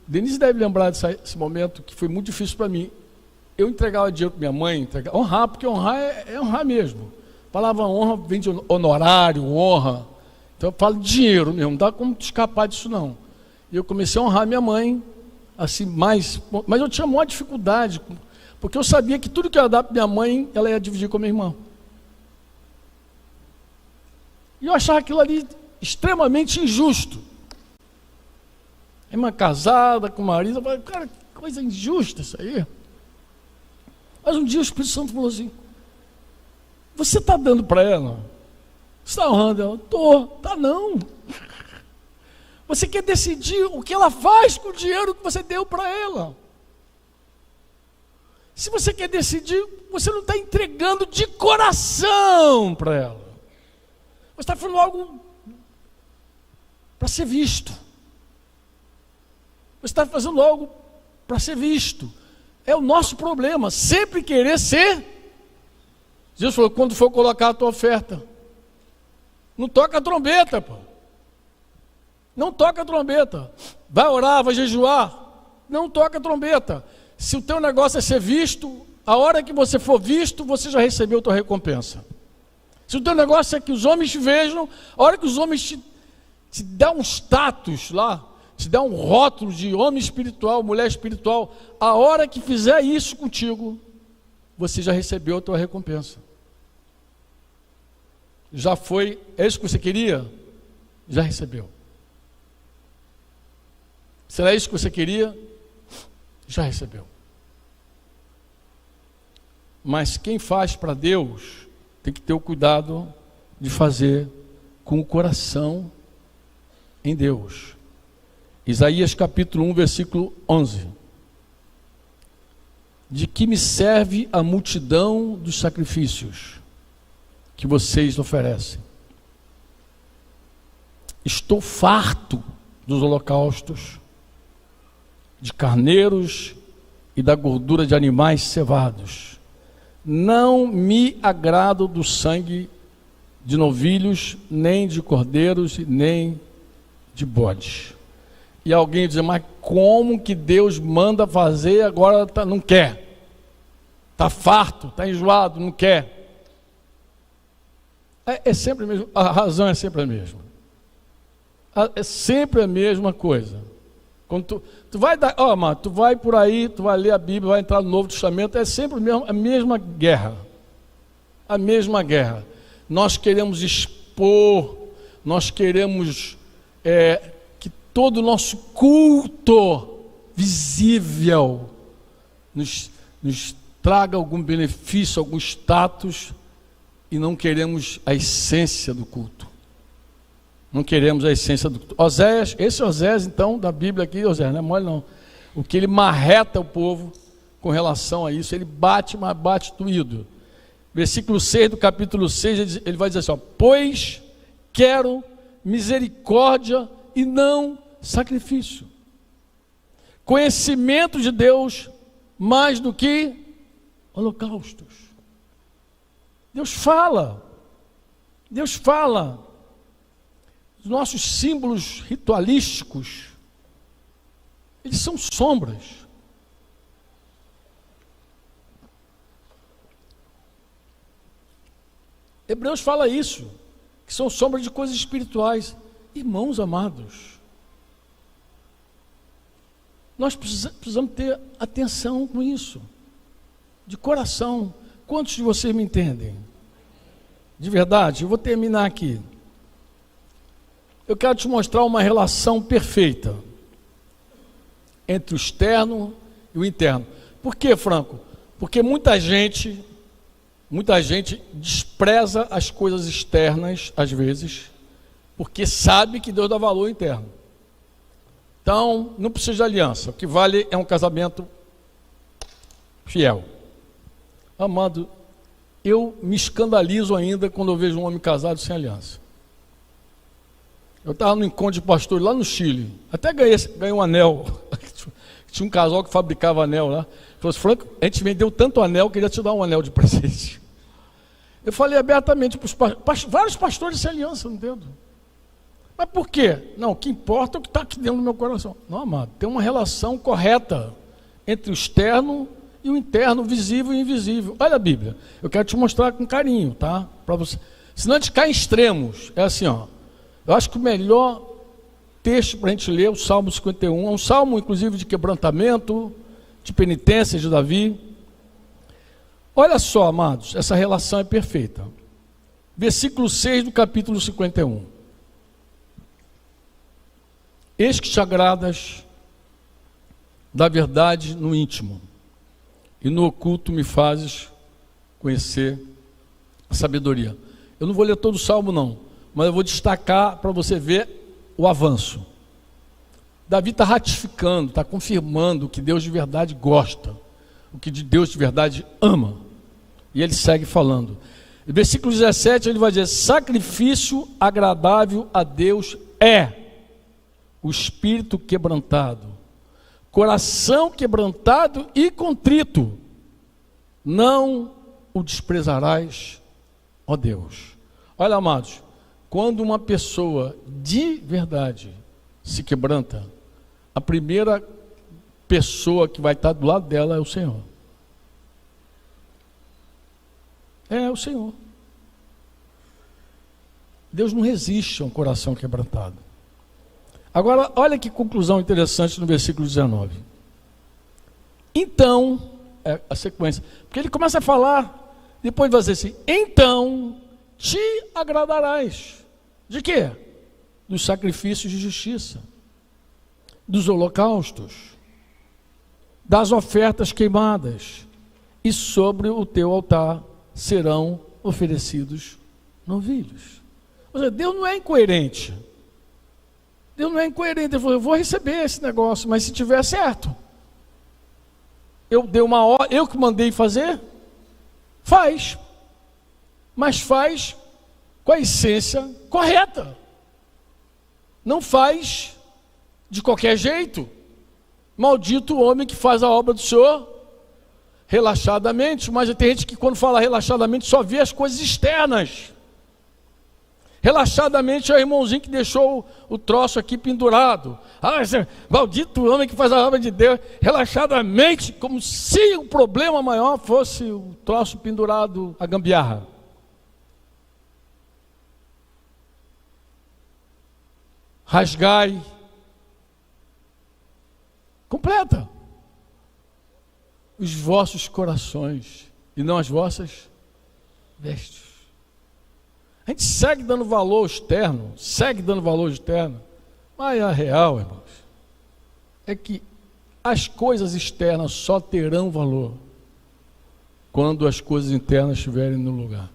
A: Denise deve lembrar desse momento que foi muito difícil para mim. Eu entregava dinheiro para minha mãe, honrar, porque honrar é honrar mesmo. A palavra honra vem de honorário, honra. Então eu falo de dinheiro mesmo, não dá como escapar disso não. E eu comecei a honrar minha mãe, assim, mas eu tinha maior dificuldade, porque eu sabia que tudo que eu ia dar para minha mãe, ela ia dividir com a minha irmã. E eu achava aquilo ali extremamente injusto. A irmã casada com o marido, eu falei, cara, que coisa injusta isso aí. Mas um dia o Espírito Santo falou assim: você está dando para ela? Você está honrando ela? Estou. Tá não. Você quer decidir o que ela faz com o dinheiro que você deu para ela. Se você quer decidir, você não está entregando de coração para ela. Você está fazendo algo para ser visto. Você está fazendo algo para ser visto. É o nosso problema, sempre querer ser. Jesus falou: quando for colocar a tua oferta, não toca a trombeta, pô. Não toca a trombeta. Vai orar, vai jejuar, não toca a trombeta. Se o teu negócio é ser visto, a hora que você for visto, você já recebeu a tua recompensa. Se o teu negócio é que os homens te vejam, a hora que os homens te dão um status lá, te dá um rótulo de homem espiritual, mulher espiritual, a hora que fizer isso contigo, você já recebeu a tua recompensa. Já foi, é isso que você queria? Já recebeu. Será isso que você queria? Já recebeu. Mas quem faz para Deus tem que ter o cuidado de fazer com o coração em Deus. Isaías capítulo 1, versículo 11. De que me serve a multidão dos sacrifícios que vocês oferecem? Estou farto dos holocaustos, de carneiros e da gordura de animais cevados. Não me agrado do sangue de novilhos, nem de cordeiros, nem de bodes. E alguém diz: mas como que Deus manda fazer, agora não quer? Está farto, está enjoado, não quer. É sempre a mesma, a razão é sempre a mesma. É sempre a mesma coisa. Quando tu vai dar, mano, tu vai por aí, tu vai ler a Bíblia, vai entrar no Novo Testamento, é sempre a mesma guerra. A mesma guerra. Nós queremos expor, nós queremos que todo o nosso culto visível nos traga algum benefício, algum status, e não queremos a essência do culto. Não queremos a essência do culto. Oséias, esse Oséias então, da Bíblia aqui, Oséias, não é mole não. O que ele marreta o povo com relação a isso, ele bate, mas bate doído. Versículo 6 do capítulo 6, ele vai dizer assim, ó, pois quero misericórdia e não sacrifício. Conhecimento de Deus mais do que holocaustos. Deus fala. Deus fala. Os nossos símbolos ritualísticos, eles são sombras. Hebreus fala isso, que são sombras de coisas espirituais. Irmãos amados, nós precisamos ter atenção com isso, de coração. Quantos de vocês me entendem? De verdade, eu vou terminar aqui. Eu quero te mostrar uma relação perfeita entre o externo e o interno. Por quê, Franco? Porque muita gente despreza as coisas externas, às vezes, porque sabe que Deus dá valor ao interno. Então, não precisa de aliança. O que vale é um casamento fiel. Amado, eu me escandalizo ainda quando eu vejo um homem casado sem aliança. Eu estava no encontro de pastores lá no Chile, até ganhei um anel. Tinha um casal que fabricava anel lá. Falou assim, Franco, a gente vendeu tanto anel, queria te dar um anel de presente. Eu falei abertamente para os vários pastores sem aliança no dedo. Mas por quê? Não, o que importa é o que está aqui dentro do meu coração. Não, amado, tem uma relação correta entre o externo e o interno, visível e invisível. Olha a Bíblia, eu quero te mostrar com carinho, tá? Para você. Senão a gente cai em extremos. É assim, ó. Eu acho que o melhor texto para a gente ler é o Salmo 51. É um salmo, inclusive, de quebrantamento, de penitência de Davi. Olha só, amados, essa relação é perfeita. Versículo 6 do capítulo 51. Eis que te agradas da verdade no íntimo, e no oculto me fazes conhecer a sabedoria. Eu não vou ler todo o salmo não, mas eu vou destacar para você ver o avanço. Davi está ratificando, está confirmando o que Deus de verdade gosta, o que Deus de verdade ama. E ele segue falando. No versículo 17 ele vai dizer, sacrifício agradável a Deus é o espírito quebrantado, coração quebrantado e contrito, não o desprezarás, ó Deus. Olha, amados, quando uma pessoa de verdade se quebranta, a primeira pessoa que vai estar do lado dela é o Senhor. É o Senhor. Deus não resiste a um coração quebrantado. Agora, olha que conclusão interessante no versículo 19. Então, é a sequência, porque ele começa a falar, depois vai dizer assim, então te agradarás. De quê? Dos sacrifícios de justiça, dos holocaustos, das ofertas queimadas, e sobre o teu altar serão oferecidos novilhos. Ou seja, Deus não é incoerente. Deus não é incoerente. Ele falou, eu vou receber esse negócio, mas se tiver certo. Eu dei uma ordem, eu que mandei fazer, faz. Mas faz com a essência correta. Não faz de qualquer jeito. Maldito o homem que faz a obra do Senhor relaxadamente. Mas tem gente que quando fala relaxadamente só vê as coisas externas. Relaxadamente é o irmãozinho que deixou o troço aqui pendurado. Maldito homem que faz a obra de Deus. Relaxadamente, como se o problema maior fosse o troço pendurado, a gambiarra. Rasgai. Completa. Os vossos corações e não as vossas vestes. A gente segue dando valor externo, Mas a real, irmãos, é que as coisas externas só terão valor quando as coisas internas estiverem no lugar.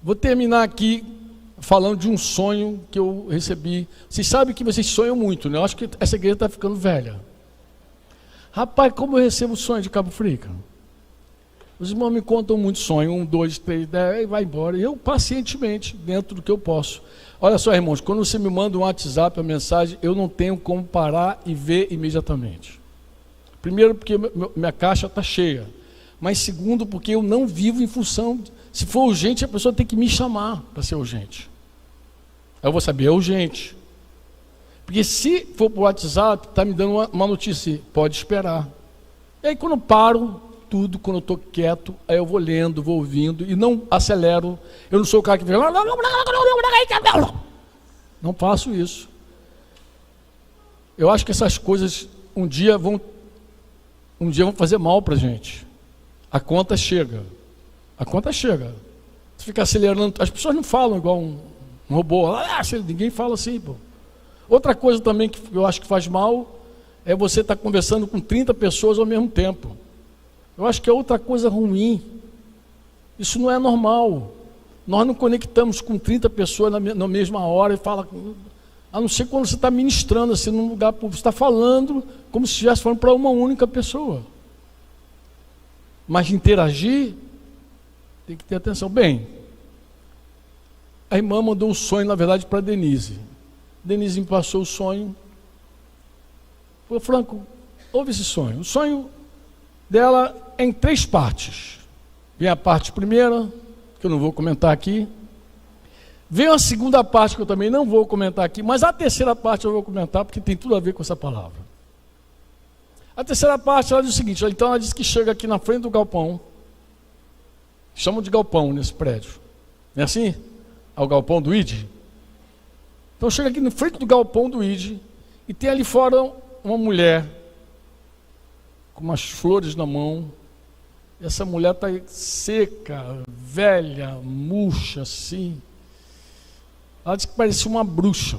A: Vou terminar aqui falando de um sonho que eu recebi. Vocês sabem que vocês sonham muito, né? Eu acho que essa igreja está ficando velha. Rapaz, como eu recebo sonho de Cabo Frio, cara? Os irmãos me contam muito sonho, 1, 2, 3, 10, e vai embora. E eu, pacientemente, dentro do que eu posso. Olha só, irmãos, quando você me manda um WhatsApp, uma mensagem, eu não tenho como parar e ver imediatamente. Primeiro, porque minha caixa está cheia. Mas segundo, porque eu não vivo em função... Se for urgente, a pessoa tem que me chamar para ser urgente. Aí eu vou saber, é urgente. Porque se for por WhatsApp, está me dando uma notícia, pode esperar. E aí quando eu paro tudo, quando eu estou quieto, aí eu vou lendo, vou ouvindo e não acelero. Eu não sou o cara que vem... Não faço isso. Eu acho que essas coisas um dia vão fazer mal para a gente. A conta chega. A conta chega. Você fica acelerando. As pessoas não falam igual um robô. Ninguém fala assim, pô. Outra coisa também que eu acho que faz mal é você estar conversando com 30 pessoas ao mesmo tempo. Eu acho que é outra coisa ruim. Isso não é normal. Nós não conectamos com 30 pessoas na mesma hora e fala, a não ser quando você está ministrando assim num lugar público, você está falando como se estivesse falando para uma única pessoa. Mas interagir tem que ter atenção. Bem, a irmã mandou um sonho, na verdade, para Denise. Denise me passou o sonho. Falou, Franco, ouve esse sonho. O sonho dela é em 3 partes. Vem a parte primeira, que eu não vou comentar aqui. Vem a segunda parte, que eu também não vou comentar aqui. Mas a terceira parte eu vou comentar, porque tem tudo a ver com essa palavra. A terceira parte, ela diz o seguinte, então ela diz que chega aqui na frente do galpão. Chamam de galpão nesse prédio. Não é assim? Ao galpão do ID. Então chega aqui na frente do galpão do ID e tem ali fora uma mulher com umas flores na mão. Essa mulher está seca, velha, murcha assim. Ela diz que parecia uma bruxa.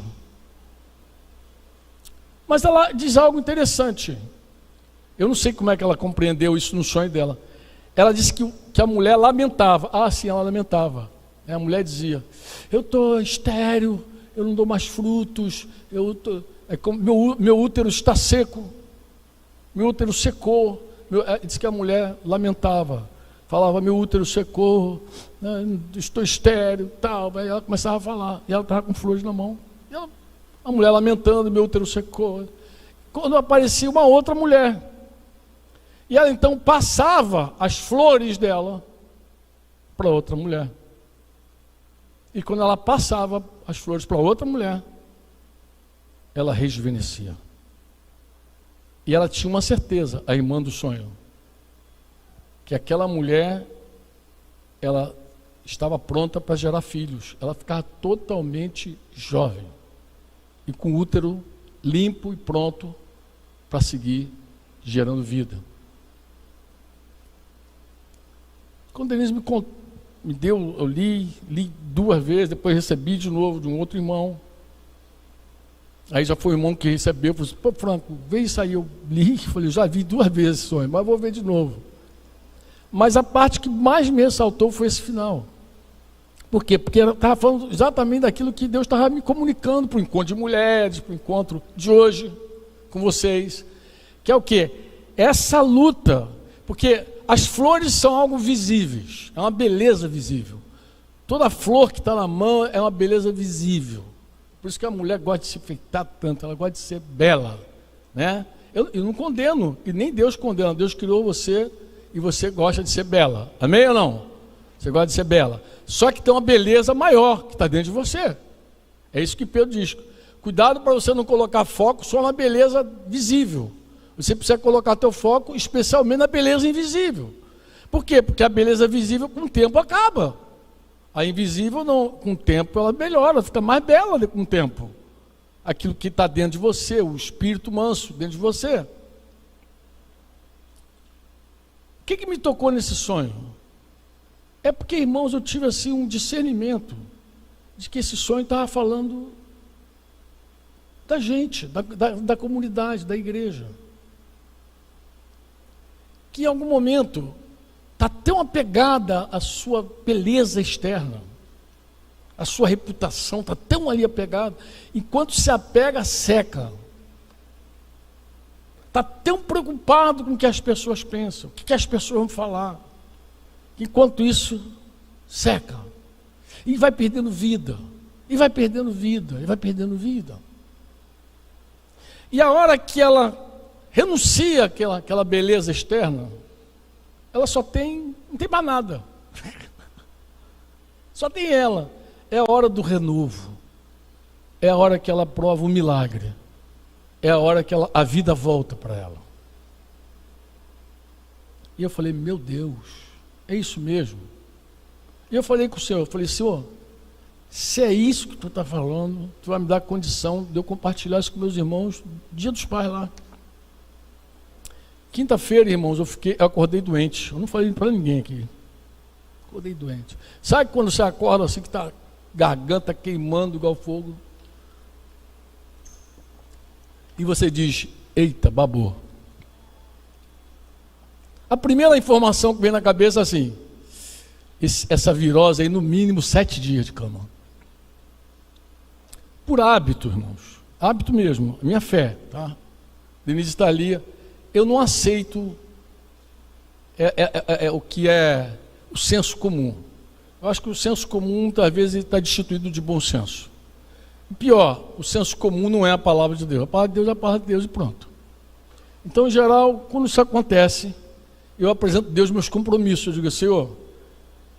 A: Mas ela diz algo interessante. Eu não sei como é que ela compreendeu isso no sonho dela. Ela disse que a mulher lamentava. Ah, sim, ela lamentava. A mulher dizia, eu estou estéril, eu não dou mais frutos, meu útero está seco, meu útero secou. Diz que a mulher lamentava, falava, meu útero secou, estou estéril, tal. Aí ela começava a falar, e ela estava com flores na mão. A mulher lamentando, meu útero secou. Quando aparecia uma outra mulher, e ela então passava as flores dela para outra mulher. E quando ela passava as flores para outra mulher, ela rejuvenescia. E ela tinha uma certeza, a irmã do sonho, que aquela mulher, ela estava pronta para gerar filhos. Ela ficava totalmente jovem e com o útero limpo e pronto para seguir gerando vida. Quando Denise me deu, eu li 2 vezes, depois recebi de novo de um outro irmão. Aí já foi o irmão que recebeu, falou assim, pô, Franco, vê isso aí. Eu li, falei, já vi 2 vezes esse sonho, mas vou ver de novo. Mas a parte que mais me ressaltou foi esse final. Por quê? Porque eu estava falando exatamente daquilo que Deus estava me comunicando para o encontro de mulheres, para o encontro de hoje com vocês. Que é o quê? Essa luta. Porque as flores são algo visíveis, é uma beleza visível. Toda flor que está na mão é uma beleza visível. Por isso que a mulher gosta de se enfeitar tanto, ela gosta de ser bela, né? Eu não condeno, e nem Deus condena. Deus criou você e você gosta de ser bela. Amém ou não? Você gosta de ser bela. Só que tem uma beleza maior que está dentro de você. É isso que Pedro diz. Cuidado para você não colocar foco só na beleza visível. Você precisa colocar teu foco especialmente na beleza invisível. Por quê? Porque a beleza visível com o tempo acaba. A invisível, não, com o tempo, ela melhora, fica mais bela com o tempo. Aquilo que está dentro de você, o espírito manso dentro de você. O que me tocou nesse sonho? É porque, irmãos, eu tive assim um discernimento de que esse sonho estava falando da gente, da comunidade, da igreja, que em algum momento está tão apegada à sua beleza externa, a sua reputação está tão ali apegada, enquanto se apega, seca. Está tão preocupado com o que as pessoas pensam, o que as pessoas vão falar, que enquanto isso, seca. E vai perdendo vida, e vai perdendo vida, e vai perdendo vida. E a hora que ela renuncia àquela beleza externa, ela não tem mais nada. Só tem ela. É a hora do renovo. É a hora que ela prova o milagre. É a hora que a vida volta para ela. E eu falei, meu Deus, é isso mesmo? E eu falei com o Senhor, Senhor, se é isso que tu está falando, tu vai me dar condição de eu compartilhar isso com meus irmãos, dia dos pais lá. Quinta-feira, irmãos, eu acordei doente. Eu não falei para ninguém aqui. Acordei doente. Sabe quando você acorda assim que está garganta queimando igual fogo? E você diz, eita, babou. A primeira informação que vem na cabeça é assim, essa virose aí no mínimo 7 dias de cama. Por hábito, irmãos. Hábito mesmo, minha fé, tá? Denise está ali. Eu não aceito o que é o senso comum. Eu acho que o senso comum, muitas vezes, está destituído de bom senso. Pior, o senso comum não é a palavra de Deus. A palavra de Deus é a palavra de Deus e pronto. Então, em geral, quando isso acontece, eu apresento a Deus meus compromissos. Eu digo, Senhor,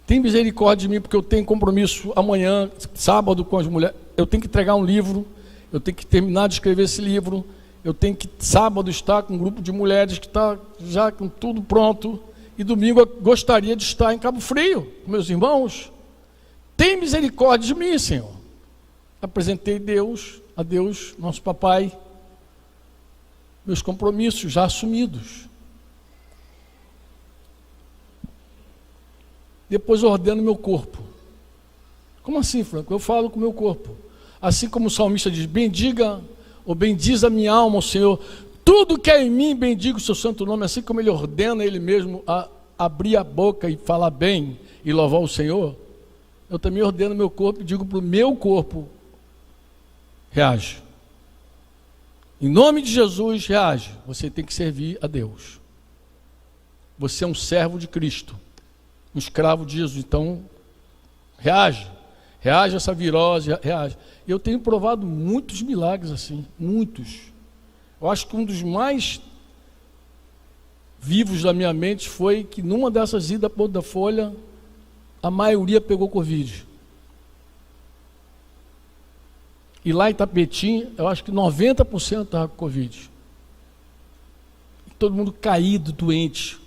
A: tem misericórdia de mim, porque eu tenho compromisso amanhã, sábado, com as mulheres. Eu tenho que entregar um livro, eu tenho que terminar de escrever esse livro. Eu tenho que sábado estar com um grupo de mulheres que está já com tudo pronto. E domingo eu gostaria de estar em Cabo Frio, com meus irmãos. Tem misericórdia de mim, Senhor. Apresentei a Deus, nosso papai, meus compromissos já assumidos. Depois ordeno meu corpo. Como assim, Franco? Eu falo com o meu corpo. Assim como o salmista diz, bendiga ou bendiz a minha alma, o Senhor, tudo que é em mim, bendiga o seu santo nome, assim como ele ordena ele mesmo a abrir a boca e falar bem e louvar o Senhor, eu também ordeno meu corpo e digo para o meu corpo, reage. Em nome de Jesus, reage. Você tem que servir a Deus. Você é um servo de Cristo, um escravo de Jesus, então reage. Reage a essa virose, reage. Eu tenho provado muitos milagres assim, muitos. Eu acho que um dos mais vivos da minha mente foi que numa dessas idas para da Folha, a maioria pegou Covid. E lá em Tapetim, eu acho que 90% estava com Covid. Todo mundo caído, doente.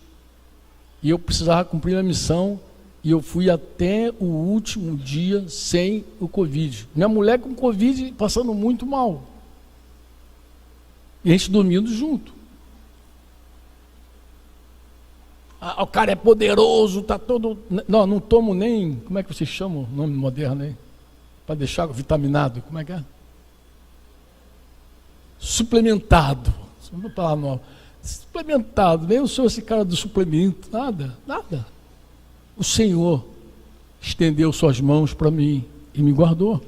A: E eu precisava cumprir a missão. E eu fui até o último dia sem o Covid. Minha mulher com Covid passando muito mal. E a gente dormindo junto. O cara é poderoso, tá todo... Não tomo nem... Como é que vocês chamam o nome moderno aí? Para deixar vitaminado. Como é que é? Suplementado. Não vou falar nova. Suplementado. Nem eu sou esse cara do suplemento. Nada. O Senhor estendeu suas mãos para mim e me guardou.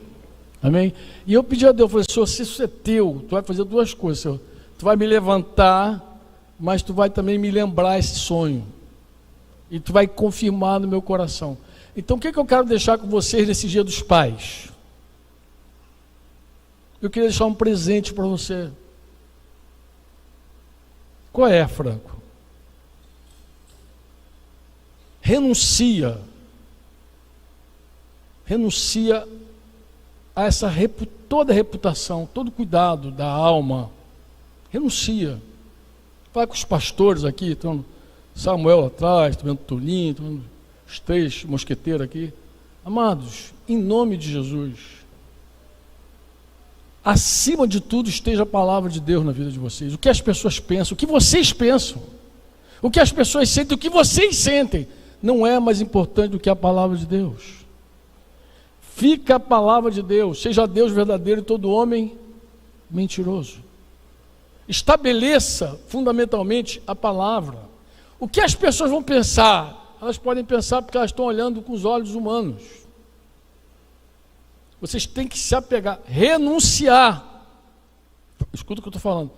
A: Amém? E eu pedi a Deus, falei, Senhor, se isso é teu, tu vai fazer duas coisas, Senhor. Tu vai me levantar, mas tu vai também me lembrar esse sonho. E tu vai confirmar no meu coração. Então, o que eu quero deixar com vocês nesse Dia dos Pais? Eu queria deixar um presente para você. Qual é, Franco? Renuncia a essa toda a reputação, todo cuidado da alma. Renuncia. Vai com os pastores aqui, estão Samuel lá atrás, estão vendo Tulinho, estão vendo os 3 mosqueteiros aqui. Amados, em nome de Jesus, acima de tudo esteja a palavra de Deus na vida de vocês. O que as pessoas pensam, o que vocês pensam, o que as pessoas sentem, o que vocês sentem, não é mais importante do que a palavra de Deus. Fica a palavra de Deus, seja Deus verdadeiro e todo homem mentiroso. Estabeleça fundamentalmente a palavra. O que as pessoas vão pensar? Elas podem pensar porque elas estão olhando com os olhos humanos. Vocês têm que se apegar, renunciar. Escuta o que eu estou falando.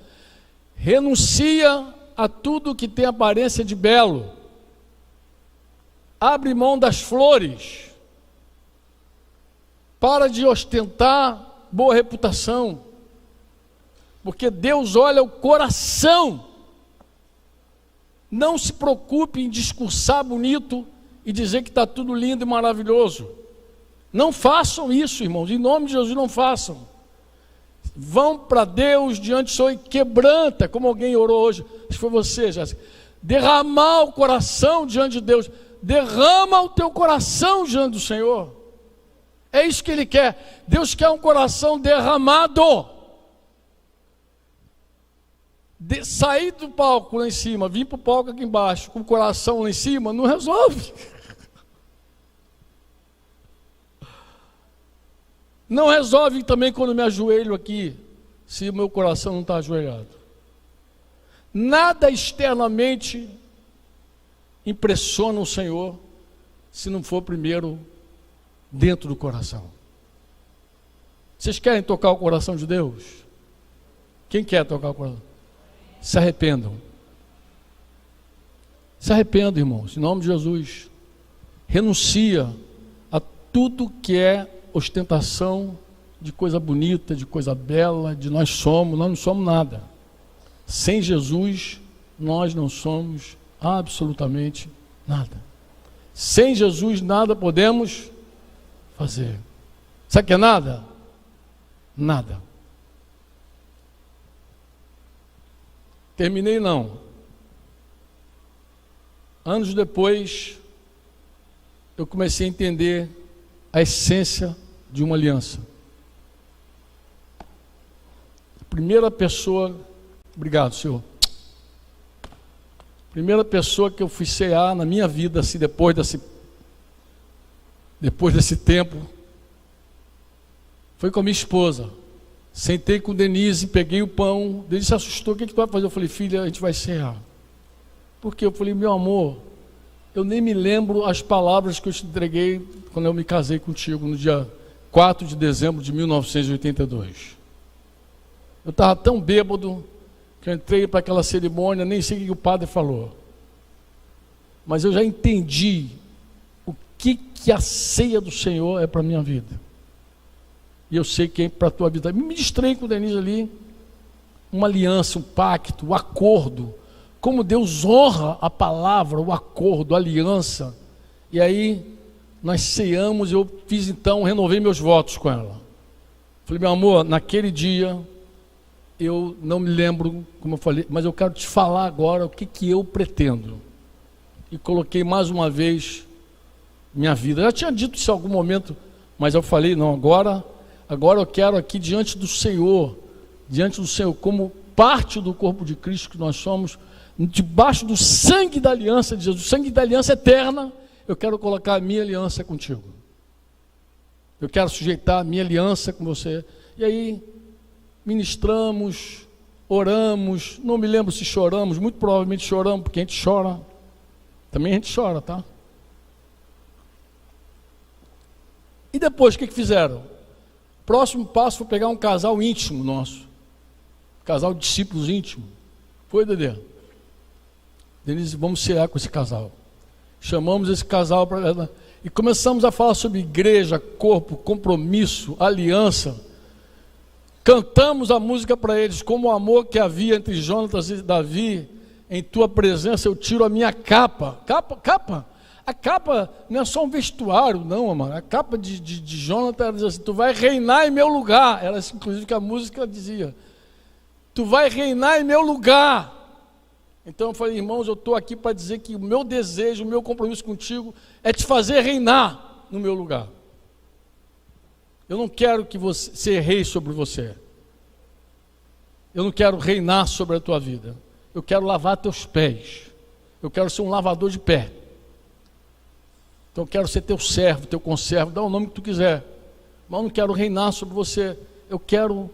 A: Renuncia a tudo que tem aparência de belo. Abre mão das flores. Para de ostentar boa reputação. Porque Deus olha o coração. Não se preocupe em discursar bonito e dizer que está tudo lindo e maravilhoso. Não façam isso, irmãos. Em nome de Jesus, não façam. Vão para Deus diante do Senhor e quebranta, como alguém orou hoje. Acho que foi você, Jéssica. Derramar o coração diante de Deus. Derrama o teu coração diante do Senhor. É isso que Ele quer. Deus quer um coração derramado. Sair do palco lá em cima, vir para o palco aqui embaixo, com o coração lá em cima, não resolve. Não resolve também quando me ajoelho aqui, se o meu coração não está ajoelhado. Nada externamente impressiona o Senhor, se não for primeiro dentro do coração. Vocês querem tocar o coração de Deus? Quem quer tocar o coração? Se arrependam. Se arrependam, irmãos, em nome de Jesus. Renuncia a tudo que é ostentação de coisa bonita, de coisa bela, de nós não somos nada. Sem Jesus, nós não somos absolutamente nada. Sem Jesus, nada podemos fazer. Sabe o que é nada? Nada. Terminei não. Anos depois, eu comecei a entender a essência de uma aliança. A primeira pessoa, obrigado, Senhor. Primeira pessoa que eu fui cear na minha vida, assim, depois desse tempo, foi com a minha esposa. Sentei com Denise, peguei o pão, Denise se assustou, o que tu vai fazer? Eu falei, filha, a gente vai cear. Por quê? Eu falei, meu amor, eu nem me lembro as palavras que eu te entreguei quando eu me casei contigo, no dia 4 de dezembro de 1982. Eu estava tão bêbado, que eu entrei para aquela cerimônia, nem sei o que o padre falou. Mas eu já entendi o que a ceia do Senhor é para a minha vida. E eu sei que é para a tua vida. Me distraí com o Denise ali. Uma aliança, um pacto, um acordo. Como Deus honra a palavra, o acordo, a aliança. E aí, nós ceamos, eu fiz então, renovei meus votos com ela. Falei, meu amor, naquele dia, eu não me lembro, como eu falei, mas eu quero te falar agora o que eu pretendo. E coloquei mais uma vez minha vida. Eu já tinha dito isso em algum momento, mas eu falei, não, agora eu quero aqui diante do Senhor, como parte do corpo de Cristo que nós somos, debaixo do sangue da aliança de Jesus, o sangue da aliança eterna, eu quero colocar a minha aliança contigo. Eu quero sujeitar a minha aliança com você. E aí, ministramos, oramos, não me lembro se choramos, muito provavelmente choramos, porque a gente chora, também a gente chora, tá? E depois, o que fizeram? Próximo passo foi pegar um casal íntimo nosso, casal de discípulos íntimo. Foi, Dedê? Denise, vamos cear com esse casal. Chamamos esse casal para ela e começamos a falar sobre igreja, corpo, compromisso, aliança. Cantamos a música para eles, como o amor que havia entre Jonatas e Davi. Em tua presença eu tiro a minha capa. Capa? A capa não é só um vestuário, não, amor. A capa de Jonatas, ela diz assim, tu vai reinar em meu lugar. Era assim, inclusive, que a música dizia, tu vai reinar em meu lugar. Então eu falei, irmãos, eu estou aqui para dizer que o meu desejo, o meu compromisso contigo é te fazer reinar no meu lugar. Eu não quero que você ser rei sobre você. Eu não quero reinar sobre a tua vida. Eu quero lavar teus pés. Eu quero ser um lavador de pé. Então eu quero ser teu servo, teu conservo, dá o nome que tu quiser. Mas eu não quero reinar sobre você. Eu quero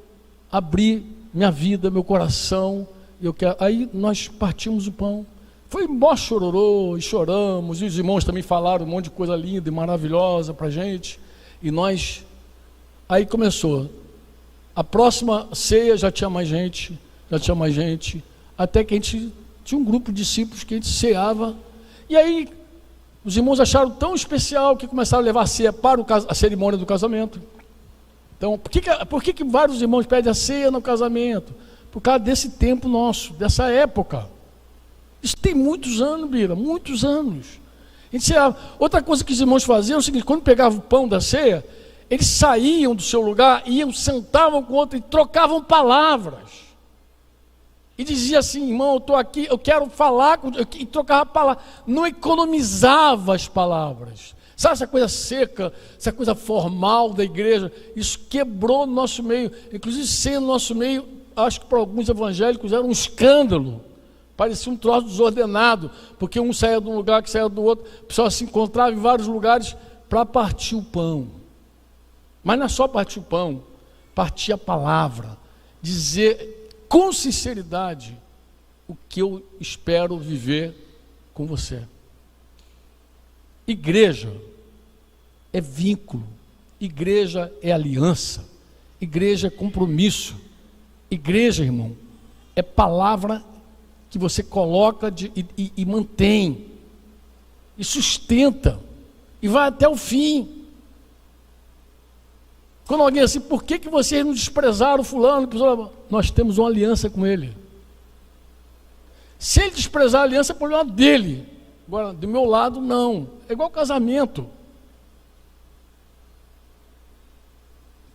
A: abrir minha vida, meu coração, eu quero. Aí nós partimos o pão. Foi mó chororô, e choramos, e os irmãos também falaram um monte de coisa linda e maravilhosa para a gente, e nós, aí começou, a próxima ceia já tinha mais gente, até que a gente tinha um grupo de discípulos que a gente ceava, e aí os irmãos acharam tão especial que começaram a levar a ceia para a cerimônia do casamento. Então, por que vários irmãos pedem a ceia no casamento? Por causa desse tempo nosso, dessa época. Isso tem muitos anos, Bira, muitos anos. Outra coisa que os irmãos faziam é o seguinte: quando pegavam o pão da ceia, eles saíam do seu lugar, iam, sentavam com o outro e trocavam palavras. E dizia assim: irmão, eu estou aqui, eu quero falar, e trocava palavras. Não economizava as palavras. Sabe essa coisa seca, essa coisa formal da igreja? Isso quebrou no nosso meio. Inclusive, ser no nosso meio, acho que para alguns evangélicos era um escândalo. Parecia um troço desordenado, porque um saía de um lugar, que saía do outro, o pessoal se encontrava em vários lugares para partir o pão. Mas não é só partir o pão, partir a palavra, dizer com sinceridade o que eu espero viver com você. Igreja é vínculo, igreja é aliança, igreja é compromisso, igreja, irmão, é palavra que você coloca e mantém, e sustenta, e vai até o fim. Quando alguém assim, por que vocês não desprezaram fulano? Nós temos uma aliança com ele. Se ele desprezar a aliança, é problema dele. Agora, do meu lado, não. É igual casamento.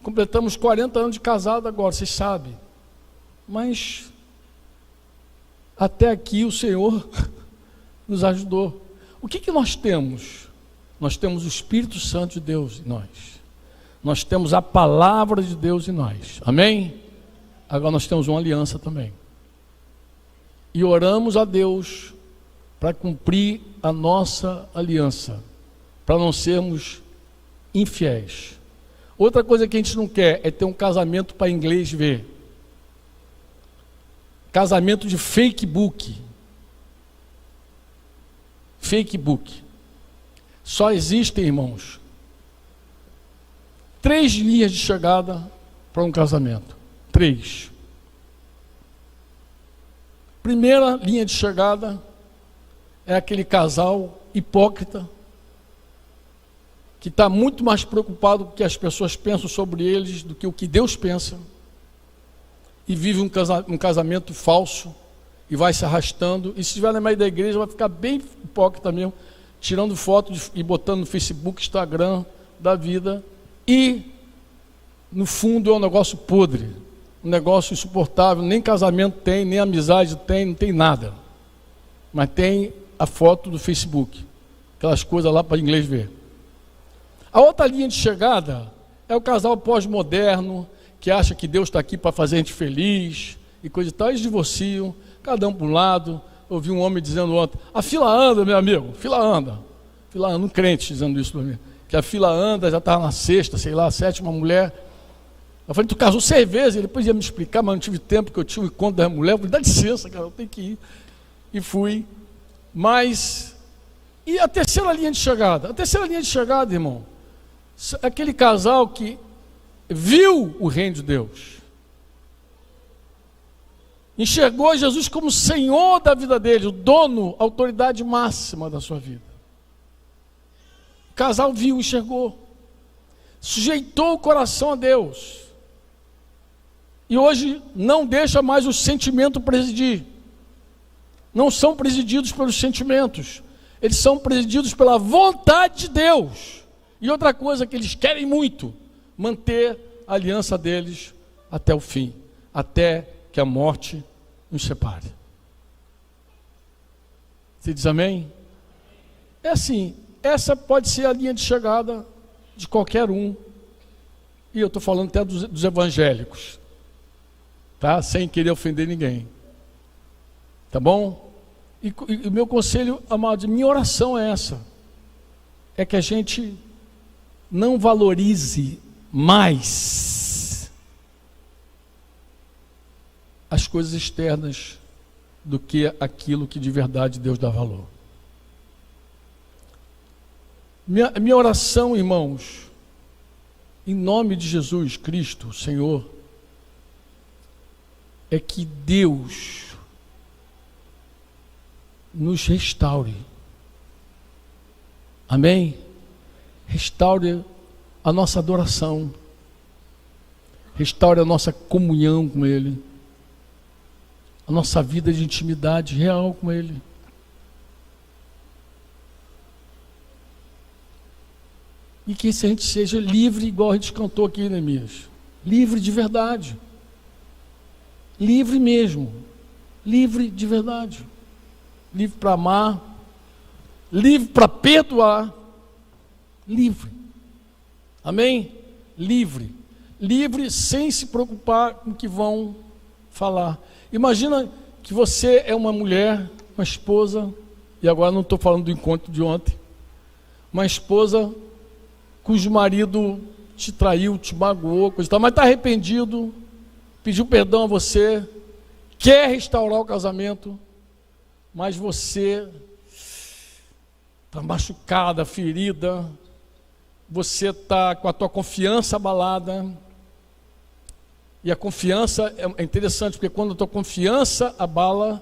A: Completamos 40 anos de casado agora, vocês sabem. Mas até aqui o Senhor nos ajudou. O que nós temos? Nós temos o Espírito Santo de Deus em nós. Nós temos a palavra de Deus em nós. Amém? Agora nós temos uma aliança também. E oramos a Deus para cumprir a nossa aliança, para não sermos infiéis. Outra coisa que a gente não quer é ter um casamento para inglês ver. Casamento de Facebook. Facebook. Só existem, irmãos, 3 linhas de chegada para um casamento. 3. Primeira linha de chegada é aquele casal hipócrita que está muito mais preocupado com o que as pessoas pensam sobre eles do que o que Deus pensa, e vive um casamento falso e vai se arrastando, e se estiver no meio da igreja vai ficar bem hipócrita mesmo, tirando fotos e botando no Facebook, Instagram da vida, e no fundo é um negócio podre, um negócio insuportável, nem casamento tem, nem amizade tem, não tem nada, mas tem a foto do Facebook, aquelas coisas lá para inglês ver. A outra linha de chegada é o casal pós-moderno, que acha que Deus está aqui para fazer a gente feliz, e coisa e tal. Eles divorciam, cada um para um lado. Eu ouvi um homem dizendo ontem: a fila anda, meu amigo, fila anda, um crente dizendo isso para mim, que a fila anda, já estava na 6ª, sei lá, 7ª mulher. Eu falei: tu casou 6 vezes? Ele depois ia me explicar, mas não tive tempo, porque eu tinha um encontro da mulher. Eu falei: dá licença, cara, eu tenho que ir. E fui. Mas, e a terceira linha de chegada? A terceira linha de chegada, irmão, aquele casal que viu o reino de Deus, enxergou Jesus como Senhor da vida dele, o dono, a autoridade máxima da sua vida. O casal viu, enxergou, sujeitou o coração a Deus, e hoje não deixa mais o sentimento presidir. Não são presididos pelos sentimentos, eles são presididos pela vontade de Deus. E outra coisa que eles querem muito: manter a aliança deles até o fim, até que a morte nos separe. Você diz amém? É assim, essa pode ser a linha de chegada de qualquer um, e eu estou falando até dos evangélicos, tá? Sem querer ofender ninguém, tá bom? E o meu conselho, amado, minha oração é essa, é que a gente não valorize mais as coisas externas do que aquilo que de verdade Deus dá valor. Minha oração, irmãos, em nome de Jesus Cristo, Senhor, é que Deus nos restaure. Amém? Restaure a nossa adoração, restaure a nossa comunhão com Ele, a nossa vida de intimidade real com Ele. E que a gente seja livre, igual a gente cantou aqui, Neemias. Livre de verdade. Livre mesmo. Livre de verdade. Livre para amar. Livre para perdoar. Livre. Amém? Livre. Livre sem se preocupar com o que vão falar. Imagina que você é uma mulher, uma esposa, e agora não estou falando do encontro de ontem, uma esposa cujo marido te traiu, te magoou, coisa e tal, mas está arrependido, pediu perdão a você, quer restaurar o casamento, mas você está machucada, ferida, você está com a tua confiança abalada. E a confiança é interessante, porque quando a tua confiança abala,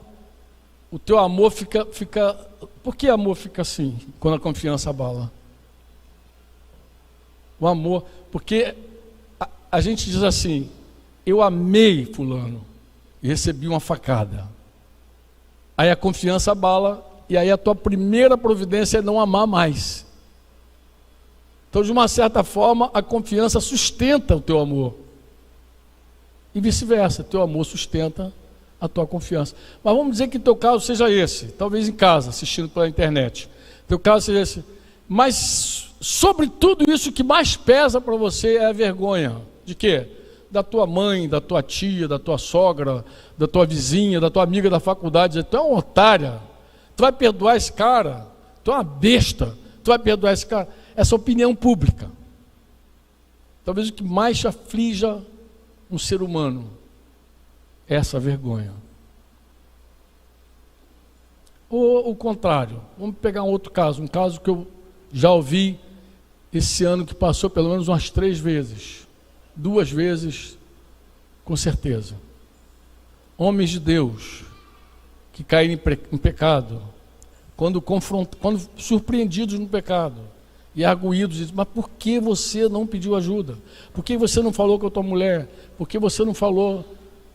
A: o teu amor fica... Por que amor fica assim, quando a confiança abala? O amor, porque a gente diz assim, eu amei fulano e recebi uma facada. Aí a confiança abala, e aí a tua primeira providência é não amar mais. Então, de uma certa forma, a confiança sustenta o teu amor. E vice-versa, teu amor sustenta a tua confiança. Mas vamos dizer que teu caso seja esse, talvez em casa, assistindo pela internet. Teu caso seja esse. Mas sobre tudo isso, o que mais pesa para você é a vergonha. De quê? Da tua mãe, da tua tia, da tua sogra, da tua vizinha, da tua amiga da faculdade. Tu é uma otária. Tu vai perdoar esse cara? Tu é uma besta. Tu vai perdoar esse cara? Essa opinião pública. Talvez o que mais te aflija um ser humano é essa vergonha. Ou o contrário, vamos pegar um outro caso, um caso que eu já ouvi esse ano, que passou pelo menos umas 3 vezes, 2 vezes com certeza. Homens de Deus que caíram em pecado, quando surpreendidos no pecado e arguídos, dizem, mas por que você não pediu ajuda? Por que você não falou com a tua mulher? Por que você não falou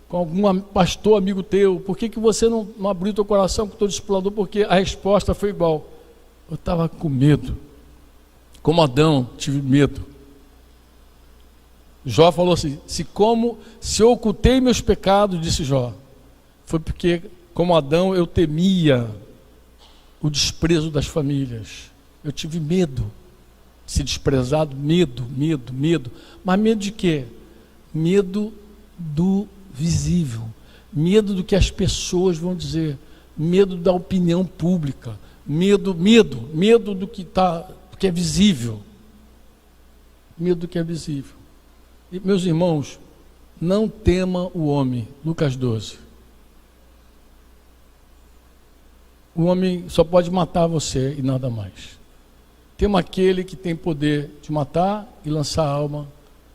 A: com algum pastor amigo teu? Por que você não abriu teu coração com o teu discipulador? Porque a resposta foi igual. Eu estava com medo. Como Adão, tive medo. Jó falou assim, se eu ocultei meus pecados, disse Jó, foi porque, como Adão, eu temia o desprezo das famílias. Eu tive medo de ser desprezado, medo. Mas medo de quê? Medo do visível, medo do que as pessoas vão dizer, medo da opinião pública, medo do que é visível, medo do que é visível. E, meus irmãos, não tema o homem. Lucas 12. O homem só pode matar você e nada mais. Tema aquele que tem poder de matar e lançar a alma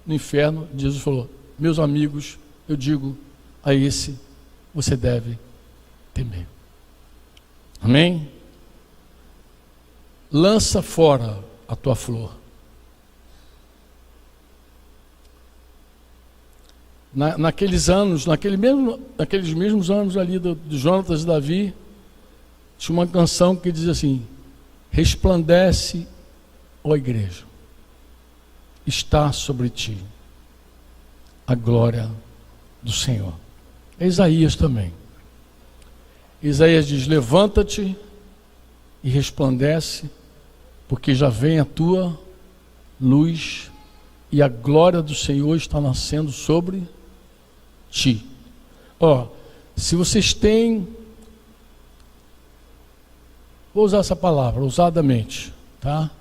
A: no inferno. Jesus falou, meus amigos, eu digo a esse, você deve temer. Amém? Lança fora a tua flor. Naqueles mesmos anos ali do Jonatas e Davi, tinha uma canção que diz assim, resplandece, ó igreja, está sobre ti a glória do Senhor. É Isaías também. Isaías diz, levanta-te e resplandece, porque já vem a tua luz e a glória do Senhor está nascendo sobre ti. Se vocês têm, vou usar essa palavra, ousadamente, tá?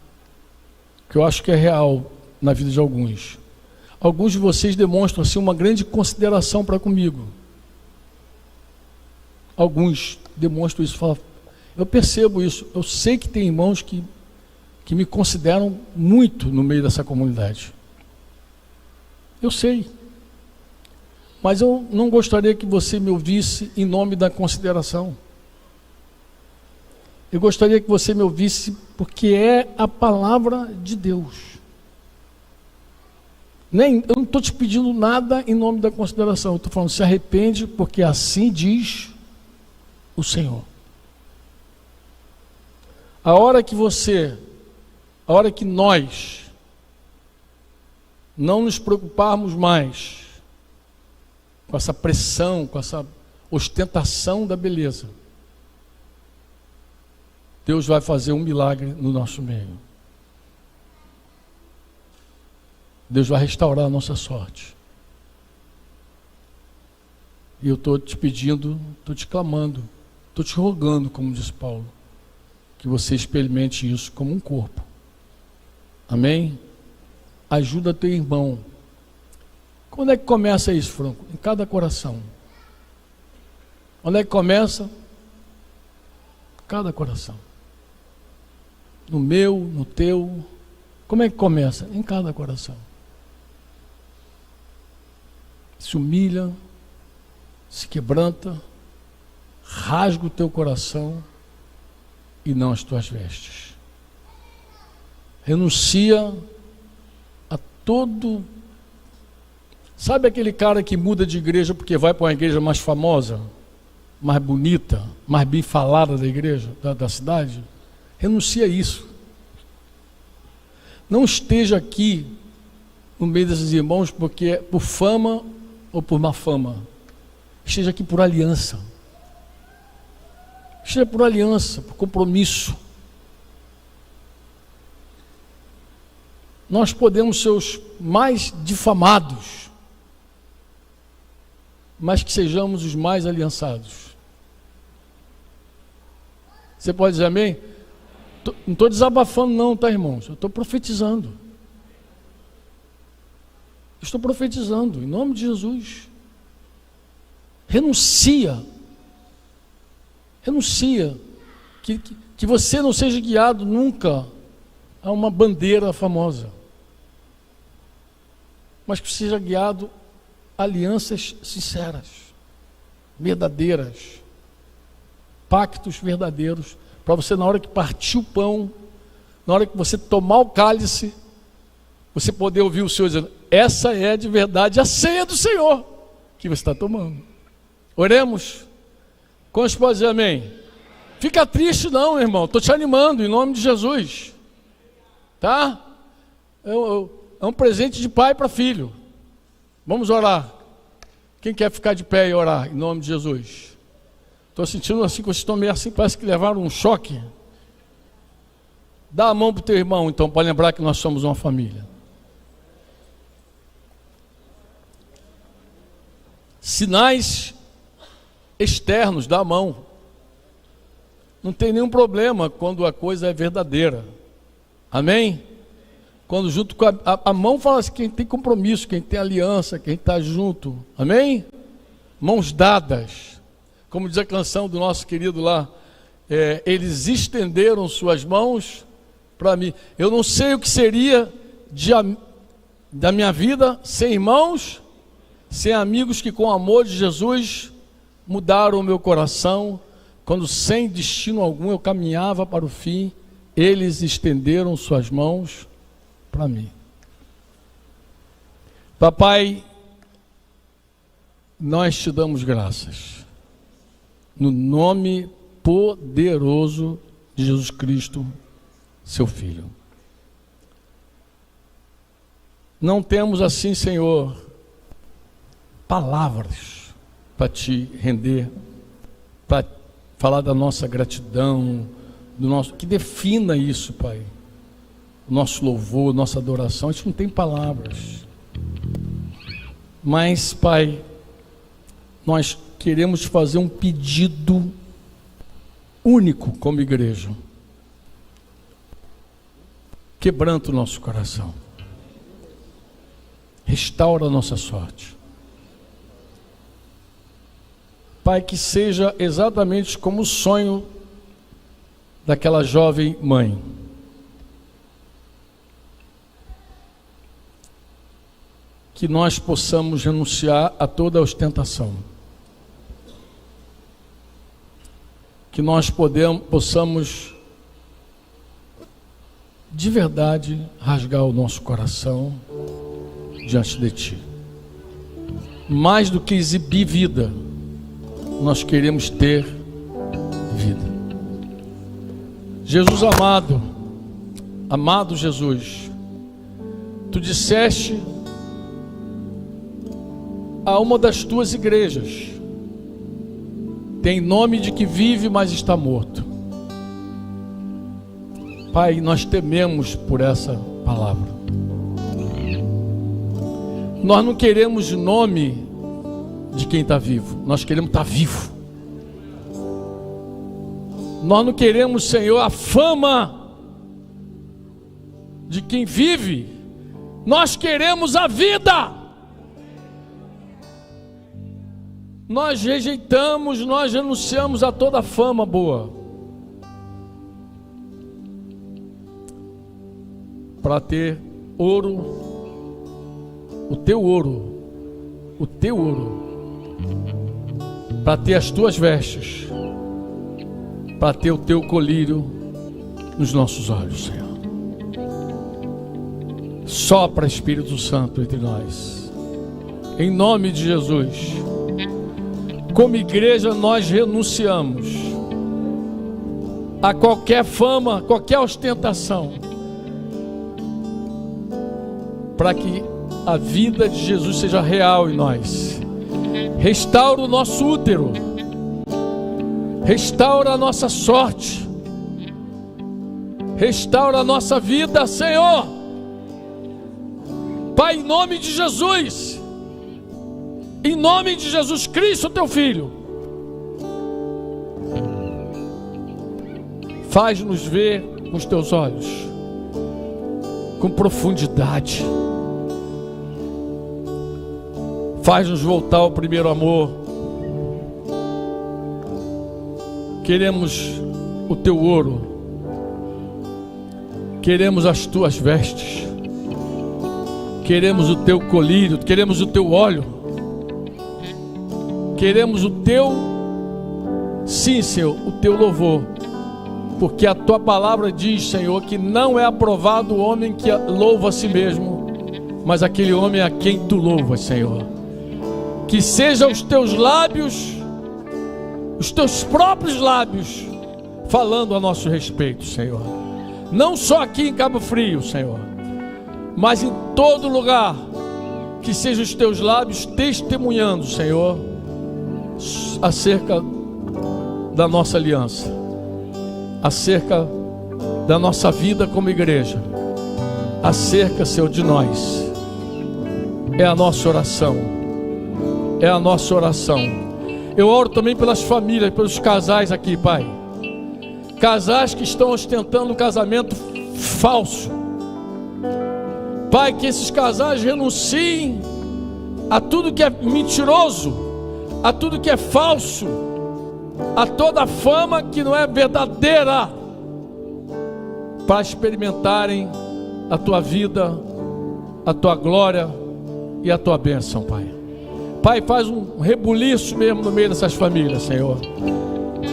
A: Que eu acho que é real na vida de alguns. Alguns de vocês demonstram assim uma grande consideração para comigo. alguns demonstram isso, falam, eu percebo isso, eu sei que tem irmãos que me consideram muito no meio dessa comunidade. Eu sei. Mas eu não gostaria que você me ouvisse em nome da consideração. Eu gostaria que você me ouvisse porque é a palavra de Deus. Eu não estou te pedindo nada em nome da consideração. Eu estou falando, se arrepende, porque assim diz o Senhor. A hora que nós não nos preocuparmos mais com essa pressão, com essa ostentação da beleza, Deus vai fazer um milagre no nosso meio. Deus vai restaurar a nossa sorte. E eu estou te pedindo, estou te clamando, estou te rogando, como diz Paulo, que você experimente isso como um corpo. Amém? Ajuda teu irmão. Quando é que começa isso, Franco? Em cada coração. Onde é que começa? Cada coração. No meu, no teu. Como é que começa? Em cada coração. Se humilha, se quebranta, rasga o teu coração e não as tuas vestes. Renuncia a todo. Sabe aquele cara que muda de igreja porque vai para uma igreja mais famosa, mais bonita, mais bem falada da igreja, da cidade? Renuncia a isso. Não esteja aqui no meio desses irmãos porque é por fama ou por má fama. Esteja aqui por aliança. Esteja por aliança, por compromisso. Nós podemos ser os mais difamados, mas que sejamos os mais aliançados. Você pode dizer amém? Não estou desabafando não, tá, irmãos? Eu estou profetizando. Estou profetizando, em nome de Jesus. Renuncia. Renuncia. Que você não seja guiado nunca a uma bandeira famosa, mas que seja guiado a alianças sinceras, verdadeiras, pactos verdadeiros, para você, na hora que partir o pão, na hora que você tomar o cálice, você poder ouvir o Senhor dizendo, essa é de verdade a ceia do Senhor que você está tomando. Oremos. Quantos podem dizer amém? Fica triste não, irmão, estou te animando em nome de Jesus, tá? É um presente de pai para filho. Vamos orar. Quem quer ficar de pé e orar em nome de Jesus? Estou sentindo assim que vocês estão meio assim, parece que levaram um choque. Dá a mão para o teu irmão então, para lembrar que nós somos uma família. Sinais externos, dá a mão. Não tem nenhum problema quando a coisa é verdadeira. Amém? Quando junto com a mão fala assim, quem tem compromisso, quem tem aliança, quem está junto. Amém? Mãos dadas. Como diz a canção do nosso querido lá, eles estenderam suas mãos para mim. Eu não sei o que seria da minha vida sem irmãos, sem amigos que com o amor de Jesus mudaram o meu coração. Quando sem destino algum eu caminhava para o fim, eles estenderam suas mãos para mim. Papai, nós te damos graças no nome poderoso de Jesus Cristo, seu Filho. Não temos assim, Senhor, palavras para te render, para falar da nossa gratidão, que defina isso, Pai. O nosso louvor, nossa adoração, a gente não tem palavras. Mas, Pai, nós queremos fazer um pedido único como igreja. Quebranta o nosso coração. Restaura a nossa sorte. Pai, que seja exatamente como o sonho daquela jovem mãe. Que nós possamos renunciar a toda a ostentação. Que nós possamos, de verdade, rasgar o nosso coração diante de Ti. Mais do que exibir vida, nós queremos ter vida. Jesus amado, amado Jesus, Tu disseste a uma das Tuas igrejas: tem nome de que vive, mas está morto. Pai, nós tememos por essa palavra. Nós não queremos nome de quem está vivo, nós queremos estar vivo. Nós não queremos, Senhor, a fama de quem vive, nós queremos a vida. Nós rejeitamos, nós renunciamos a toda fama boa, para ter ouro, o Teu ouro, para ter as Tuas vestes, para ter o Teu colírio nos nossos olhos, Senhor. Sopra, Espírito Santo, entre nós, em nome de Jesus. Como igreja, nós renunciamos a qualquer fama, qualquer ostentação, para que a vida de Jesus seja real em nós. Restaura o nosso útero, restaura a nossa sorte, restaura a nossa vida, Senhor. Pai, em nome de Jesus, em nome de Jesus Cristo, Teu Filho, faz-nos ver com os Teus olhos, com profundidade. Faz-nos voltar ao primeiro amor. Queremos o Teu ouro, queremos as Tuas vestes, queremos o Teu colírio, queremos o Teu óleo, queremos o Teu, sim, Senhor, o Teu louvor, porque a Tua palavra diz, Senhor, que não é aprovado o homem que louva a si mesmo, mas aquele homem a quem Tu louvas, Senhor. Que sejam os Teus lábios, os Teus próprios lábios, falando a nosso respeito, Senhor. Não só aqui em Cabo Frio, Senhor, mas em todo lugar. Que sejam os Teus lábios testemunhando, Senhor, acerca da nossa aliança, acerca da nossa vida como igreja, acerca, Senhor, de nós. É a nossa oração. É a nossa oração. Eu oro também pelas famílias, pelos casais aqui, Pai. Casais que estão ostentando um casamento falso. Pai, que esses casais renunciem a tudo que é mentiroso, a tudo que é falso, a toda fama que não é verdadeira, para experimentarem a Tua vida, a Tua glória e a Tua bênção, Pai. Pai, faz um rebuliço mesmo no meio dessas famílias, Senhor.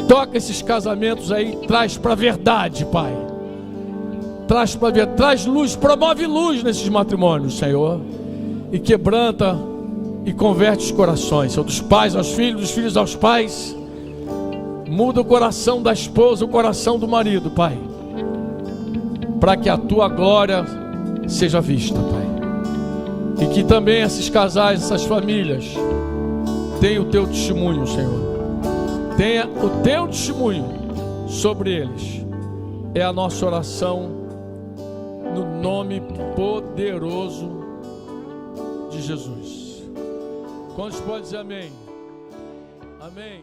A: Toca esses casamentos aí, traz para a verdade, Pai. Traz para a verdade, traz luz, promove luz nesses matrimônios, Senhor. E quebranta e converte os corações, Senhor, dos pais aos filhos, dos filhos aos pais. Muda o coração da esposa, o coração do marido, Pai, para que a Tua glória seja vista, Pai. E que também esses casais, essas famílias, tenham o Teu testemunho, Senhor. Tenha o Teu testemunho sobre eles. É a nossa oração, no nome poderoso de Jesus. Quantos podem dizer amém? Amém.